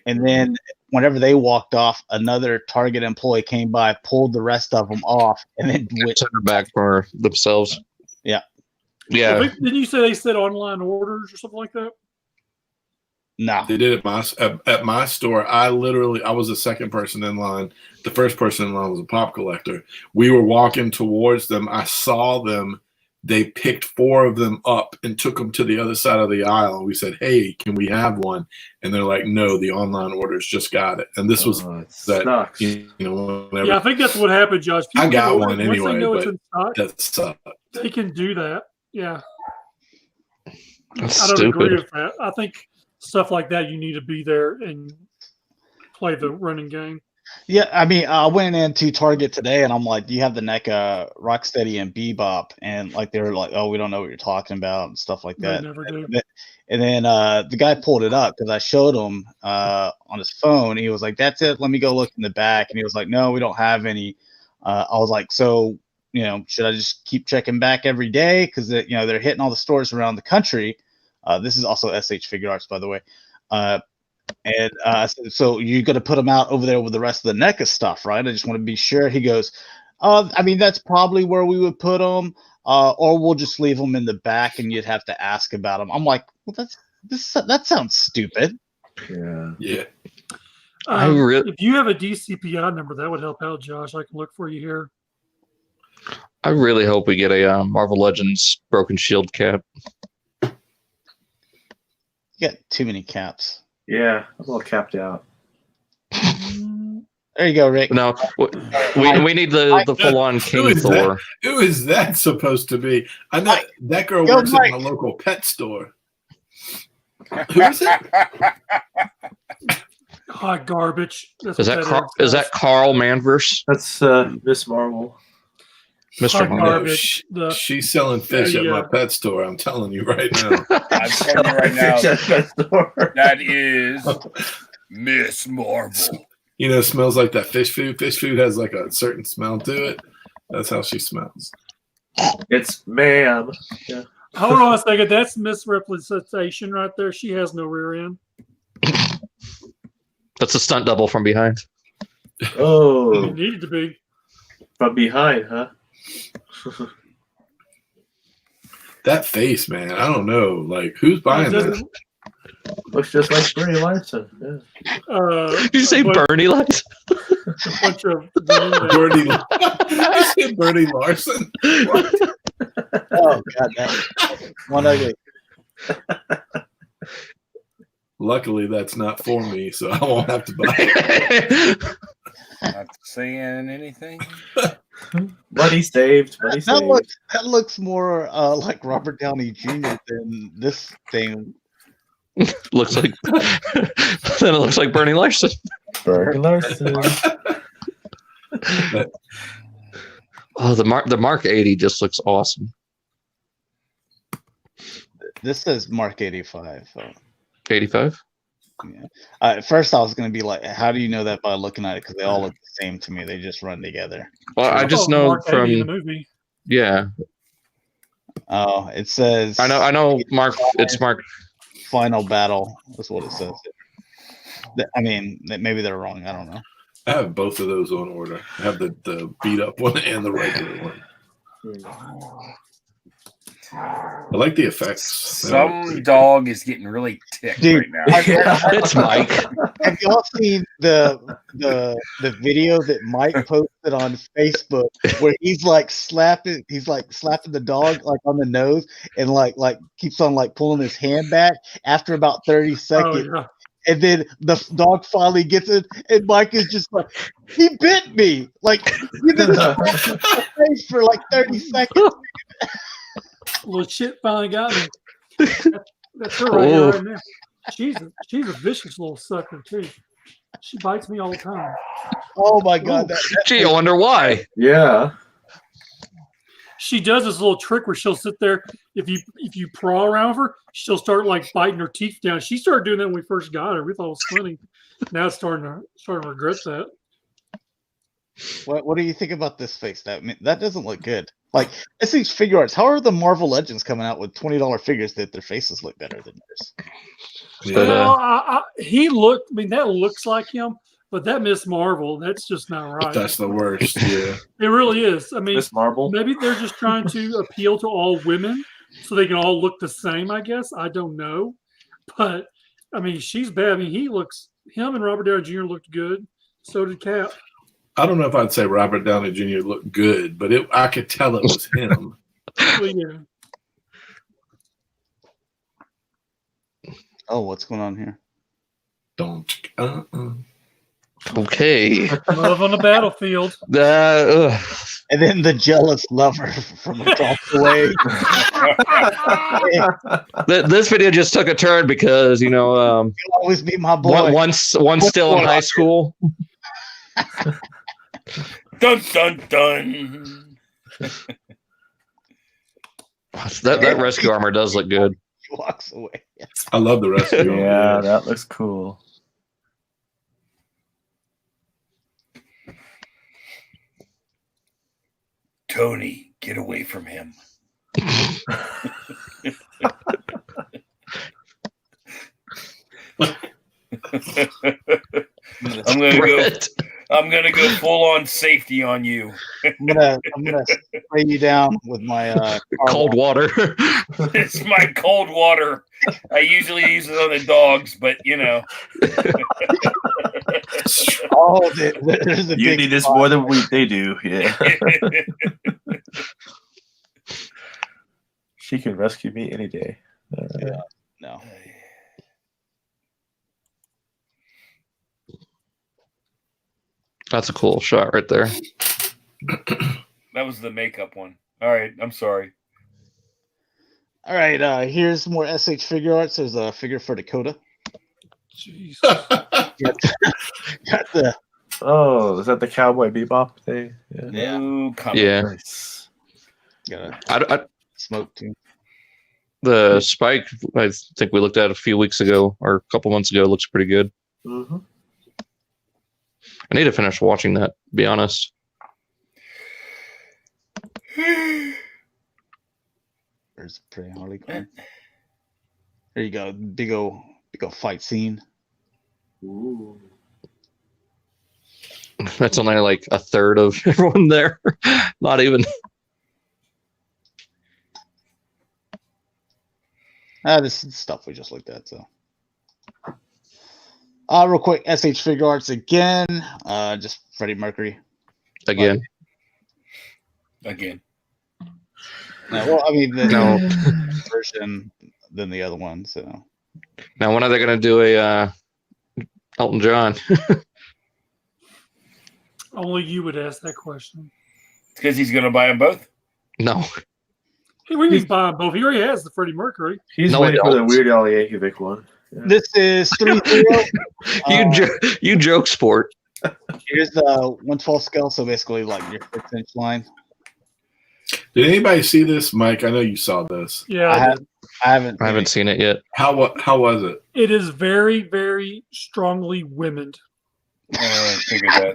And then whenever they walked off, another Target employee came by, pulled the rest of them off, and then took them back for themselves. Yeah. Didn't you say they said online orders or something like that? No, they did at my store. I was the second person in line. The first person in line was a pop collector. We were walking towards them. I saw them. They picked 4 of them up and took them to the other side of the aisle. We said, "Hey, can we have one?" And they're like, "No, the online orders just got it." And this was that. Whenever, I think that's what happened, Josh. I got one anyway, but that sucked. They can do that. Yeah, That's I don't stupid. agree with that. I think stuff like that, you need to be there and play the running game. Yeah, I mean, I went into Target today, and I'm like, "Do you have the NECA Rocksteady and Bebop?" And like they were like, "Oh, we don't know what you're talking about," and stuff like that. They never do. And then the guy pulled it up because I showed him on his phone. He was like, "That's it. Let me go look in the back." And he was like, "No, we don't have any." I was like, "So, should I just keep checking back every day? Because they're hitting all the stores around the country." This is also SH Figure Arts, by the way. And I said, "So you're going to put them out over there with the rest of the NECA stuff, right?" I just want to be sure. He goes, I mean, that's probably where we would put them, or we'll just leave them in the back, and you'd have to ask about them. I'm like, well, that sounds stupid. Yeah. If you have a DCPI number, that would help out, Josh. I can look for you here. I really hope we get a Marvel Legends Broken Shield cap. You got too many caps. Yeah, I'm all capped out. There you go, Rick. No, we need the full-on King Thor. Who is that supposed to be? I know that girl works at my local pet store. Who is it? Hot garbage. Is that Carl Manverse? That's Miss Marvel. Mr. Garbage. She's selling fish at my pet store. I'm telling you right now. I'm telling you right now. That is Miss Marvel. It smells like that fish food. Fish food has like a certain smell to it. That's how she smells. It's ma'am. Yeah. Hold on a second. That's misrepresentation right there. She has no rear end. That's a stunt double from behind. Oh. It needed to be. From behind, huh? That face, man. I don't know. Like, who's buying that? Looks just like Brie Larson. Yeah. Did you say Bernie Larson? A bunch of women Bernie. You said Bernie Larson. Oh god, that one ugly. Luckily, that's not for me, so I won't have to buy it. Not saying anything. Money saved. Money saved. That looks more like Robert Downey Jr. than this thing. Looks like then it looks like Bernie Larson. Bernie Larson. Oh, the Mark 80 just looks awesome. This says Mark 85. 85. Yeah. At first, I was going to be like, "How do you know that by looking at it?" Because they all look the same to me. They just run together. Well, I just know Mark from in the movie. yeah. Oh, it says. I know. Mark. It's Mark. Final battle. That's what it says. I mean, maybe they're wrong. I don't know. I have both of those on order. I have the beat up one and the regular one. I like the effects. Some dog is getting really ticked right now. It's Mike. Have y'all seen the video that Mike posted on Facebook where he's like slapping the dog like on the nose and like keeps on like pulling his hand back after about 30 seconds. Oh, yeah. And then the dog finally gets it, and Mike is just like, "He bit me!" Like, you did face for like 30 seconds. Little shit finally got me. That's her right here, right now. She's a vicious little sucker too. She bites me all the time. Oh my god! Gee, I wonder why. Yeah. She does this little trick where she'll sit there. If you paw around her, she'll start like biting her teeth down. She started doing that when we first got her. We thought it was funny. Now it's starting to regret that. What do you think about this face? That doesn't look good. Like, it's these figure arts. How are the Marvel Legends coming out with $20 figures that their faces look better than yours? But, he looked. I mean, that looks like him, but that Miss Marvel, that's just not right. That's the worst. Yeah, it really is. I mean, Miss Marvel. Maybe they're just trying to appeal to all women, so they can all look the same. I guess I don't know, but I mean, she's bad. I mean, him and Robert Downey Jr. looked good. So did Cap. I don't know if I'd say Robert Downey Jr. looked good, but I could tell it was him. Well, yeah. Oh, what's going on here? Don't. okay. Love on the battlefield. And then the jealous lover from across the way. This video just took a turn because You'll always be my boy. one's still in high school. Dun dun dun. That rescue armor does look good. He walks away. I love the rest of Yeah, that looks cool. Tony, get away from him. I'm gonna go full on safety on you. I'm gonna spray you down with my Cold water. It's my cold water. I usually use it on the dogs, but Oh, there's a You big need this spot. more than they do. Yeah. She can rescue me any day. Yeah, no. That's a cool shot right there. That was the makeup one. All right, I'm sorry. All right, here's more SH figure arts. There's a figure for Dakota. Jeez. Got the Oh, is that the Cowboy Bebop thing? Yeah. Yeah. Ooh, come Yeah. on. Nice. got I, a smoke too. the Spike, I think we looked at a few weeks ago or a couple months ago, looks pretty good. Mm-hmm. I need to finish watching that, to be honest. There's a pretty Harley Quinn. There you go. Big ol' fight scene. Ooh. That's only like a third of everyone there. Not even. This is stuff we just looked at. So Real quick, SH Figure Arts again. Just Freddie Mercury. Again. Well, I mean, the No. version than the other one. So Now, when are they going to do a Elton John? Only you would ask that question. It's because he's going to buy them both. No. Hey, we need to buy them both. He already has the Freddie Mercury. He's No, waiting I for the don't. Weird Al Yankovic one. Yeah. this is 3-0. You joke sport. Here's the 1/12 scale. So basically, like your 6-inch line. Did anybody see this, Mike? I know you saw this. Yeah, I haven't. Seen it yet. How was it? it is very, very strongly womened. I figured that.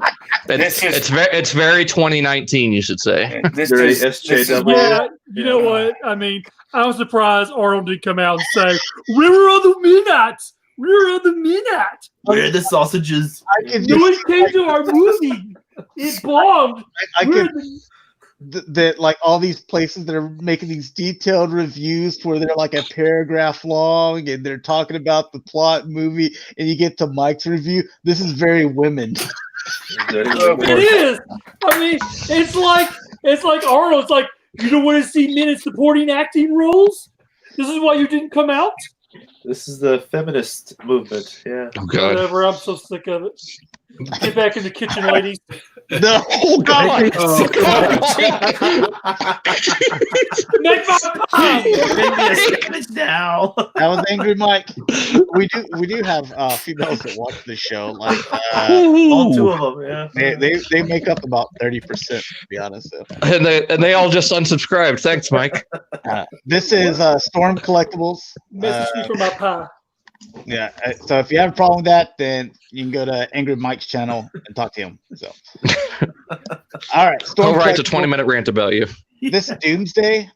It's very 2019. You should say. Dirty SJW. Yeah, you know what? I mean, I was surprised Arnold did come out and say, "Where are the minutes? Where are the minutes? Where are the sausages? No one came to our movie. It bombed. I Where could are the-" that like all these places that are making these detailed reviews where they're like a paragraph long and they're talking about the plot movie, and you get to Mike's review. This is very women. It is. I mean, it's like Arnold. It's like, you don't want to see men in supporting acting roles. This is why you didn't come out. This is the feminist movement. Yeah. Oh God. Whatever. I'm so sick of it. Get back in the kitchen, ladies. No, Oh God. Make my pie. now. that was Angry Mike. We do have females that watch the show. Like All two of them. Yeah. they make up about 30%, to be honest. So. And they all just unsubscribed. Thanks, Mike. This is Storm Collectibles. Message me for my pie. Yeah. So if you have a problem with that, then you can go to Angry Mike's channel and talk to him. So. All right. I'll write a Collectibles. 20-minute rant about you. This Doomsday,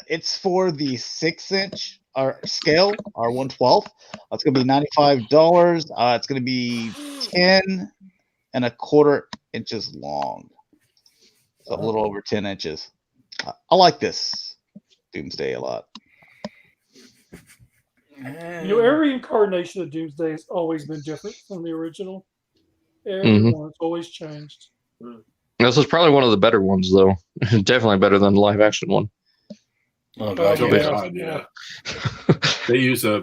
it's for the 6-inch scale, or 1/12. It's going to be $95. It's going to be 10.25 inches long. So a little over 10 inches. I like this Doomsday a lot. You know, every incarnation of Doomsday has always been different from the original. Everyone's always changed. This is probably one of the better ones, though. Definitely better than the live-action one. Oh, God, God, God, yeah. They use a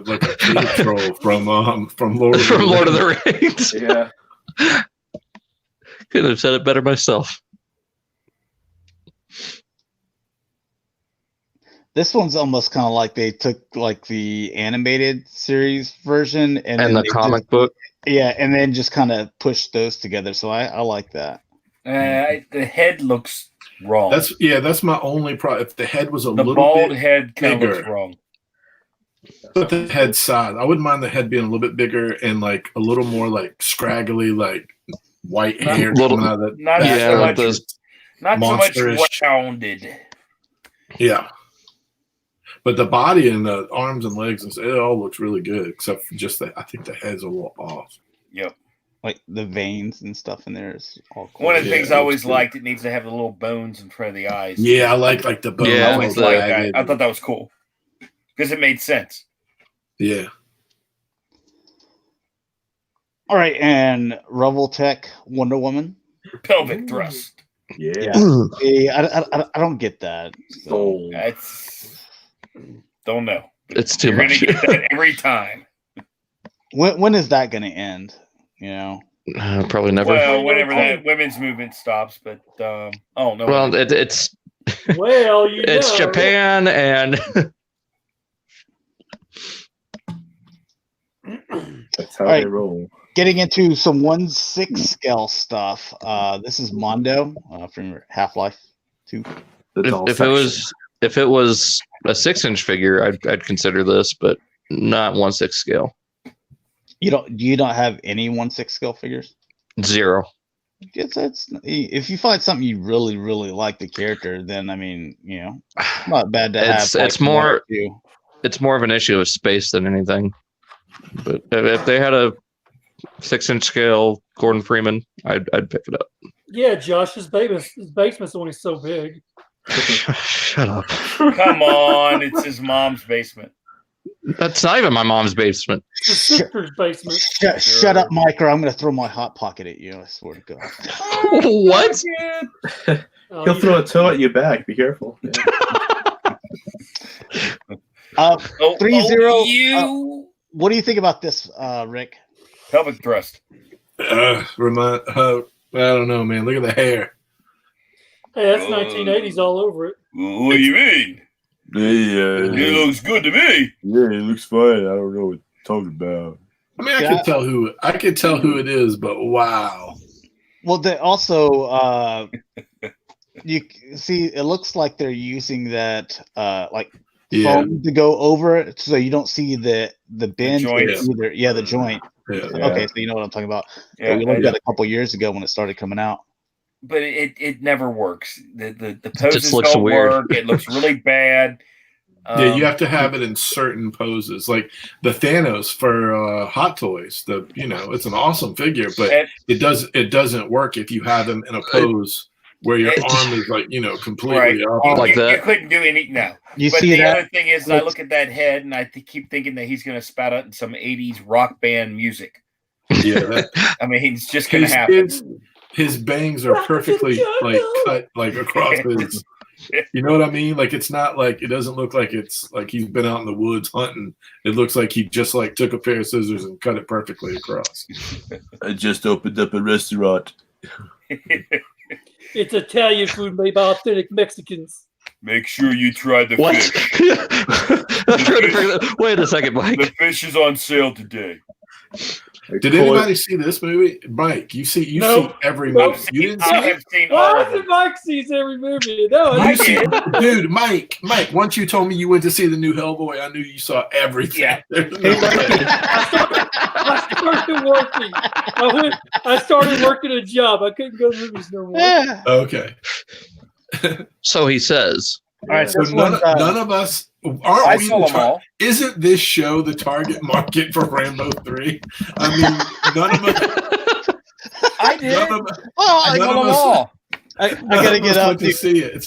troll from Lord of the Rings. Yeah. Could have said it better myself. This one's almost kind of like they took like the animated series version and then the comic book. Yeah, and then just kind of pushed those together. So I like that. The head looks wrong. That's my only problem. If the head was a little bald bit head kind of bigger. looks wrong. But the head size, I wouldn't mind the head being a little bit bigger and like a little more like scraggly, like white hair coming out of that. Not so much monsterish. rounded. Yeah. But the body and the arms and legs, it all looks really good, except for just I think the head's a little off. Yep. Like the veins and stuff in there is all cool. One of the things I always liked, it needs to have the little bones in front of the eyes. Yeah, I like the bones. Yeah, I always liked that. I thought that was cool because it made sense. Yeah. All right, and Revoltech Wonder Woman. Pelvic thrust. Yeah. I don't get that. So. Don't know. It's too You're much. gonna get that every time. When is that going to end? You know, probably never. Well, whenever that women's movement stops, but no. Well, it's well, it's Japan and that's how they roll. Getting into some 1/6 scale stuff. This is Mondo from Half-Life 2. If it was a 6-inch figure, I'd consider this, but not 1/6 scale. You don't have any 1/6 scale figures? 0. It's if you find something you really, really like the character, then I mean, you know, it's not bad to have. It's more of an issue of space than anything. But if they had a 6-inch scale Gordon Freeman, I'd pick it up. Yeah, Josh, his basement's only so big. Shut up. Come on, it's his mom's basement. That's not even my mom's basement. Your sister's basement. Shut up, Mike, or I'm going to throw my hot pocket at you. I swear to God. What? He'll throw a toe at you back. Be careful. Yeah. 3-0. What do you think about this, Rick? Pelvic thrust. I don't know, man. Look at the hair. Hey, that's 1980s all over it. What do you mean? It looks good to me. Yeah, it looks fine. I don't know what you're talking about. I mean, I could tell who it is, but wow. Well, they also you see, it looks like they're using that foam to go over it, so you don't see the bend either. Yeah, the joint. Yeah. Okay, so you know what I'm talking about. Yeah, we looked at it a couple years ago when it started coming out. But it never works. The just poses looks don't weird. work. It looks really bad. Yeah, you have to have it in certain poses, like the Thanos for Hot Toys. It's an awesome figure, but it doesn't work if you have him in a pose where your arm is completely up. Like that. You couldn't do any. No. You But see the that? other thing is, I look at that head and I keep thinking that he's going to spout out some '80s rock band music. Yeah, I mean, it's just going to happen. His bangs are perfectly cut across his. You know what I mean? Like, it's not like, it doesn't look like it's like he's been out in the woods hunting. It looks like he just took a pair of scissors and cut it perfectly across. I just opened up a restaurant. It's Italian food made by authentic Mexicans. Make sure you try the What? fish. Wait a second, Mike. The fish is on sale today. Did anybody see this movie? Mike, you've seen every movie. You didn't see I it? have seen all Why of is it them. Mike sees every movie? No, I I did. Dude, Mike, once you told me you went to see the new Hellboy, I knew you saw everything. Yeah. There's no way. I started working. I started working a job. I couldn't go to movies no more. Yeah. Okay. So he says. All right, So this none one's, of us aren't I we saw the them all. Isn't this show the target market for Rambo 3? I mean, none of us. I did. None of us. Oh, I none saw of them us- all. I gotta get out out. to see it.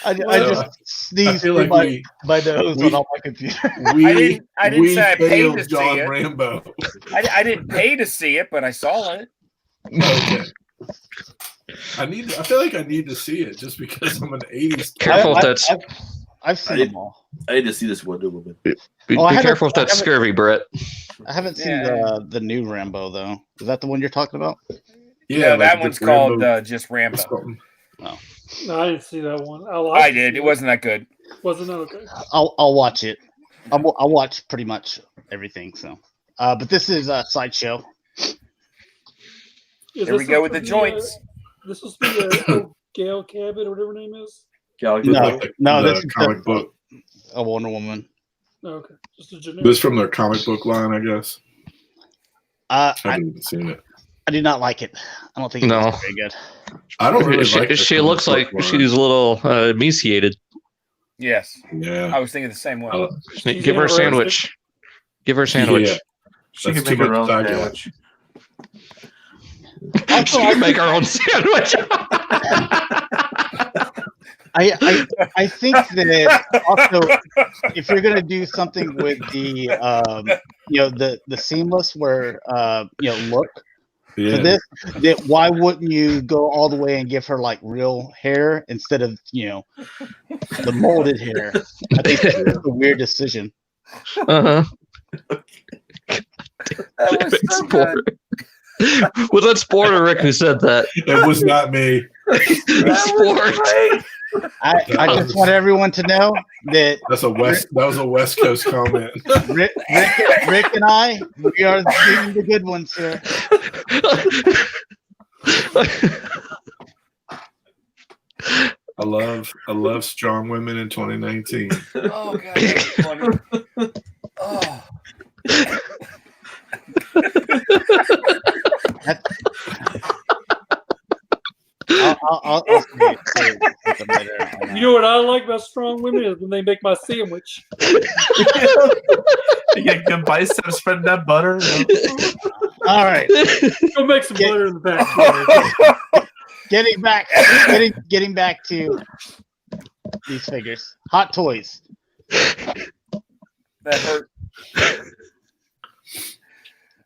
I just sneezed feel through like my nose we- on my computer. I didn't We say I paid failed to see John it. Rambo. I didn't pay to see it, but I saw it. Okay. I feel like I need to see it just because I'm an 80s. Careful with that. I've seen them all. I need to see this one woman. Be I haven't- careful with I that haven't- scurvy, Brett. I haven't seen Yeah. the new Rambo though. Is that the one you're talking about? Yeah, that like one's the Rambo- called just Rambo. something. No, I didn't see that one. I did. It wasn't that good. Wasn't that okay? I'll watch it. I'll watch pretty much everything. So, but this is a sideshow. There we go with the joints. This was the Gail Cabot or whatever her name is. Gallagher. No, the this is comic book. a Wonder Woman. Oh, okay, just a generic. This is from their comic book line, I guess. I I haven't even seen it. do not like it. I don't think it's No. very good. I don't really she like the she comic looks like book line. she's a little emaciated. Yes, Yeah. I was thinking the same way. She's Give her a interested. sandwich. Give her a sandwich. Yeah. She That's can make too her own much sandwich. She can make our own sandwich. I think that also if you're gonna do something with the the seamless where look Yeah. for this, that why wouldn't you go all the way and give her like real hair instead of the molded hair? I think that's a weird decision. Uh-huh. That was so good. Was that Sport or Rick who said that? It was not me. Sport. I just want everyone to know that That was a West Coast comment. Rick and I, we are the good ones here. I love strong women in 2019. Oh god, that's funny. Oh. I'll say it later. You know what I like about strong women is when they make my sandwich. You get good biceps spreading that butter. All right, Go make some butter in the back. getting back to these figures. Hot Toys. That hurt.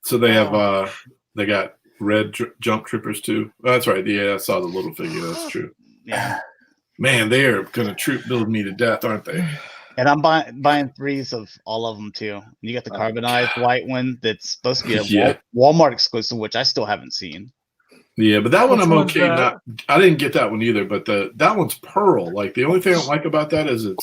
So they have they got red jump troopers too. Oh, that's right. Yeah, I saw the little figure. That's true. Yeah. Man, they are gonna troop build me to death, aren't they? And I'm buying 3s of all of them too. You got the carbonized white one that's supposed to be a Yeah. Walmart exclusive, which I still haven't seen. Yeah, but that one Which I'm one's okay. that? I didn't get that one either. But that one's pearl. Like the only thing I don't like about that is it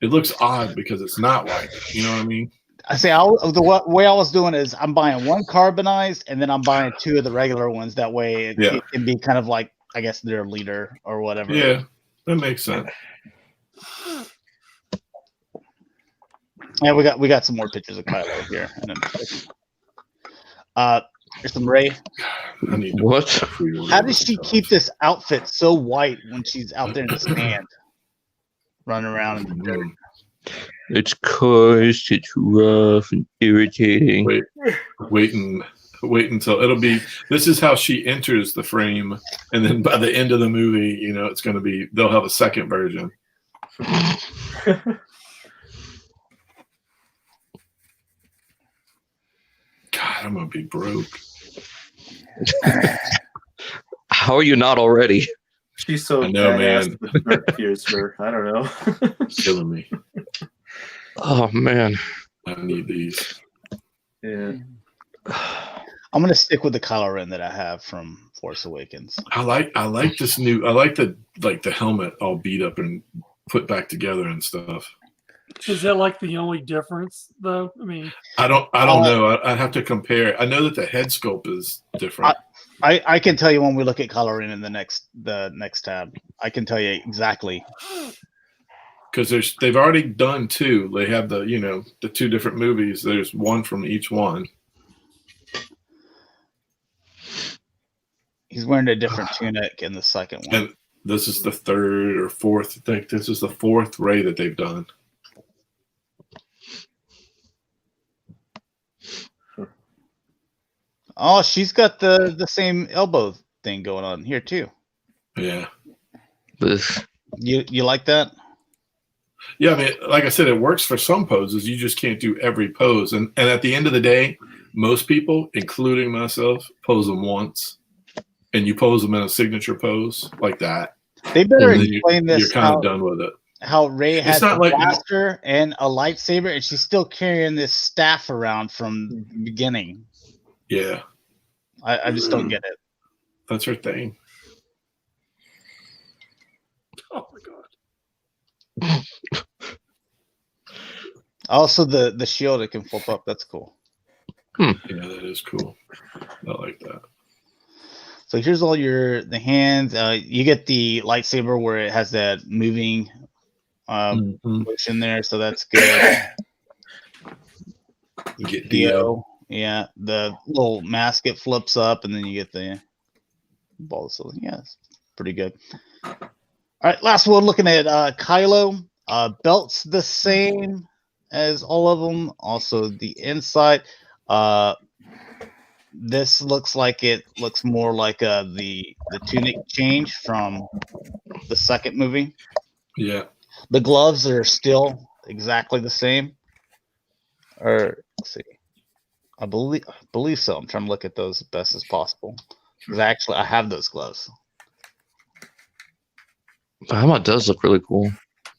looks odd because it's not white. You know what I mean? I say the way I was doing is I'm buying 1 carbonized and then I'm buying 2 of the regular ones. That way it can be kind of like, I guess, their leader or whatever. Yeah, that makes sense. Yeah, we got some more pictures of Kylo here. And then, there's some Rey. What? How does she keep this outfit so white when she's out there in the stand, running around in the dirt? It's cause it's rough and irritating. Wait until it'll be. This is how she enters the frame, and then by the end of the movie, it's going to be. They'll have a second version. God, I'm gonna be broke. How are you not already? She's so I know, badass man. with Dark Piercer. I don't know. Killing me. Oh man. I need these. Yeah. I'm gonna stick with the Kylo Ren that I have from Force Awakens. I like this new. I like the helmet all beat up and put back together and stuff. Is that like the only difference, though? I mean, I don't know. I'd have to compare. I know that the head sculpt is different. I can tell you when we look at Kylo Ren in the next tab. I can tell you exactly. Because they've already done 2. They have the 2 different movies. There's 1 from each one. He's wearing a different tunic in the second one. And this is the 3rd or 4th. I think this is the 4th Rey that they've done. Oh, she's got the same elbow thing going on here too. Yeah. You like that? Yeah, I mean, like I said, it works for some poses. You just can't do every pose. And at the end of the day, most people, including myself, pose them once. And you pose them in a signature pose like that. They better explain this. You're kind of done with it. How Rey has a like, blaster and a lightsaber, and she's still carrying this staff around from the beginning. Yeah. I just don't get it. That's her thing. oh my god. Also, the shield it can flip up. That's cool. Yeah, that is cool. I like that. So here's all the hands. You get the lightsaber where it has that moving motion there, so that's good. You get Dio. Yeah, the little mask it flips up, and then you get the ball. So yeah, it's pretty good. All right, last one. Looking at Kylo. Belt's the same as all of them. Also, the inside. This looks like it looks more like the tunic change from the second movie. Yeah. The gloves are still exactly the same. Or let's see. I believe so. I'm trying to look at those as best as possible. Because I have those gloves. The helmet does look really cool.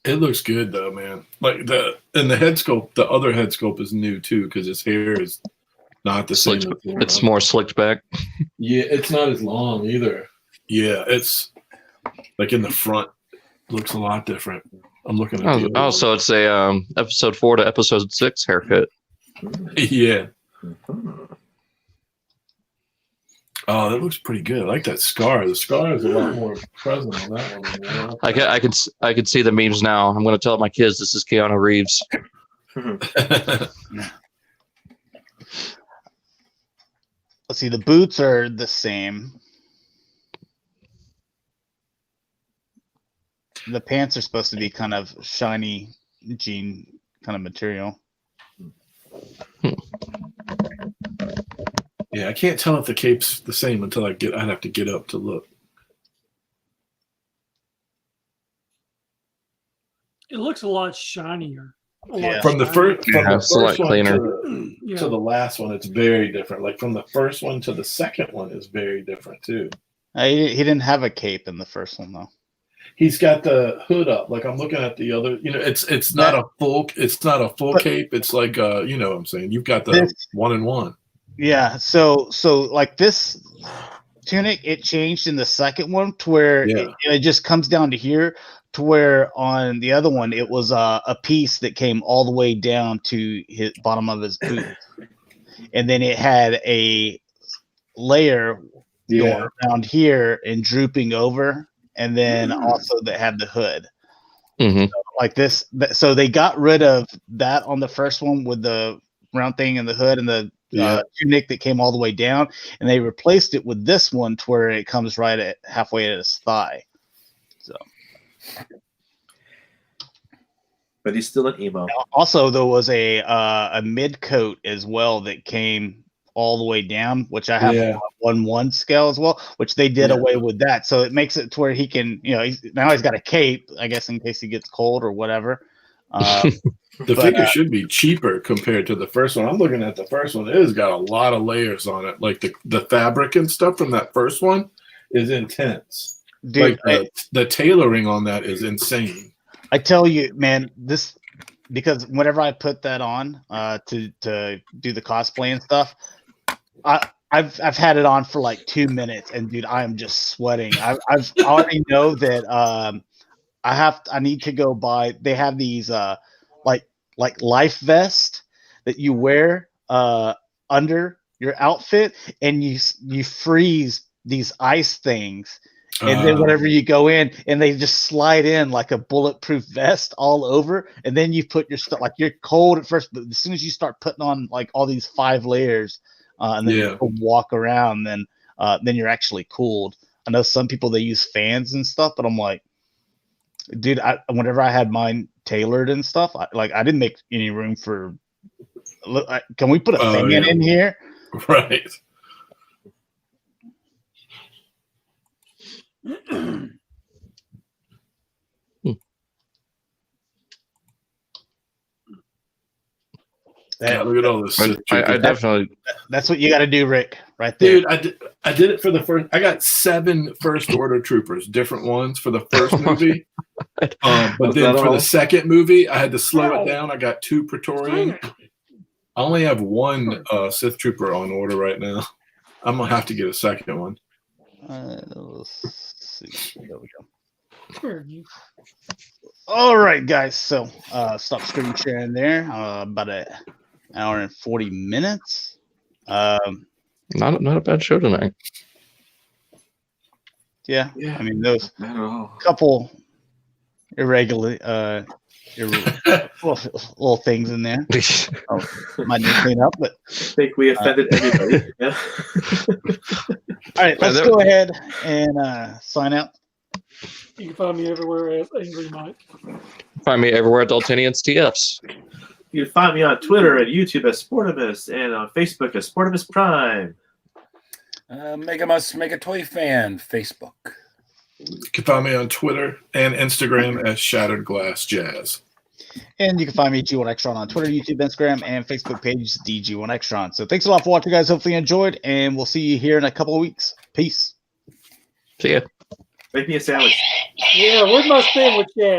It looks good though, man. Like the head sculpt, the other head sculpt is new too because his hair is not the same. It's more slicked back. Yeah, it's not as long either. Yeah, it's like in the front looks a lot different. I'm looking at so it's a episode 4 to episode 6 haircut. Yeah. Oh, that looks pretty good. I like that scar. The scar is a lot more present on that one. You know? I can see the memes now. I'm going to tell my kids this is Keanu Reeves. Let's see. The boots are the same. The pants are supposed to be kind of shiny jean kind of material. Yeah, I can't tell if the cape's the same until I'd have to get up to look. It looks a lot shinier. Yeah. From the first select one cleaner. to the last one, it's very different. Like from the first one to the second one is very different too. He didn't have a cape in the first one though. He's got the hood up. Like I'm looking at the other. It's not a full cape. It's like you know what I'm saying. You've got the 1-in-1. Yeah. So like this tunic, it changed in the second one to where it just comes down to here. To where on the other one, it was a piece that came all the way down to his bottom of his boot, and then it had a layer going around here and drooping over, and then also that had the hood. Mm-hmm. So like this, so they got rid of that on the first one with the round thing and the hood and the tunic that came all the way down, and they replaced it with this one to where it comes right at halfway at his thigh. So. But he's still an emo. Also, there was a mid coat as well that came all the way down, which I have a 1/1 scale as well, which they did away with that. So it makes it to where he can, now he's got a cape, I guess, in case he gets cold or whatever. The figure should be cheaper compared to the first one. I'm looking at the first one. It has got a lot of layers on it. Like the fabric and stuff from that first one is intense. Dude, like the tailoring on that is insane. I tell you, man, because whenever I put that on to do the cosplay and stuff, I've had it on for like 2 minutes, and dude, I am just sweating. I've already know that I need to go buy. They have these like life vest that you wear under your outfit, and you freeze these ice things. And then whenever you go in, and they just slide in like a bulletproof vest all over, and then you put your stuff, like you're cold at first, but as soon as you start putting on like all these 5 layers, and then you walk around, then you're actually cooled. I know some people, they use fans and stuff, but I'm like, dude, whenever I had mine tailored and stuff, I didn't make any room for. Can we put a fan in here? Right. Look at all this. I definitely. That's what you got to do, Rick. Right there, dude. I did it for the first. I got 7 first order troopers, different ones for the first movie. But then for the second movie, I had to slow it down. I got 2 Praetorian. I only have 1 Sith trooper on order right now. I'm gonna have to get a second one. Let's see. There we go. All right, guys. So stop screen sharing there. About an hour and 40 minutes. Not a bad show tonight. Yeah. I mean, those couple irregular little things in there. Might need to clean up, but I think we offended everybody. Yeah. All right, let's go ahead and sign out. You can find me everywhere as Angry Mike. Find me everywhere at Daltonians TFs. You can find me on Twitter and YouTube as Sportimus, and on Facebook as Sportimus Prime. Megamus, Mega Toy Fan, Facebook. You can find me on Twitter and Instagram as Shatrdglassjazz. And you can find me G1 Extron on Twitter, YouTube, Instagram, and Facebook page DG1 Extron. So thanks a lot for watching, guys. Hopefully you enjoyed, and we'll see you here in a couple of weeks. Peace. See ya. Make me a sandwich. Yeah, where's my sandwich at?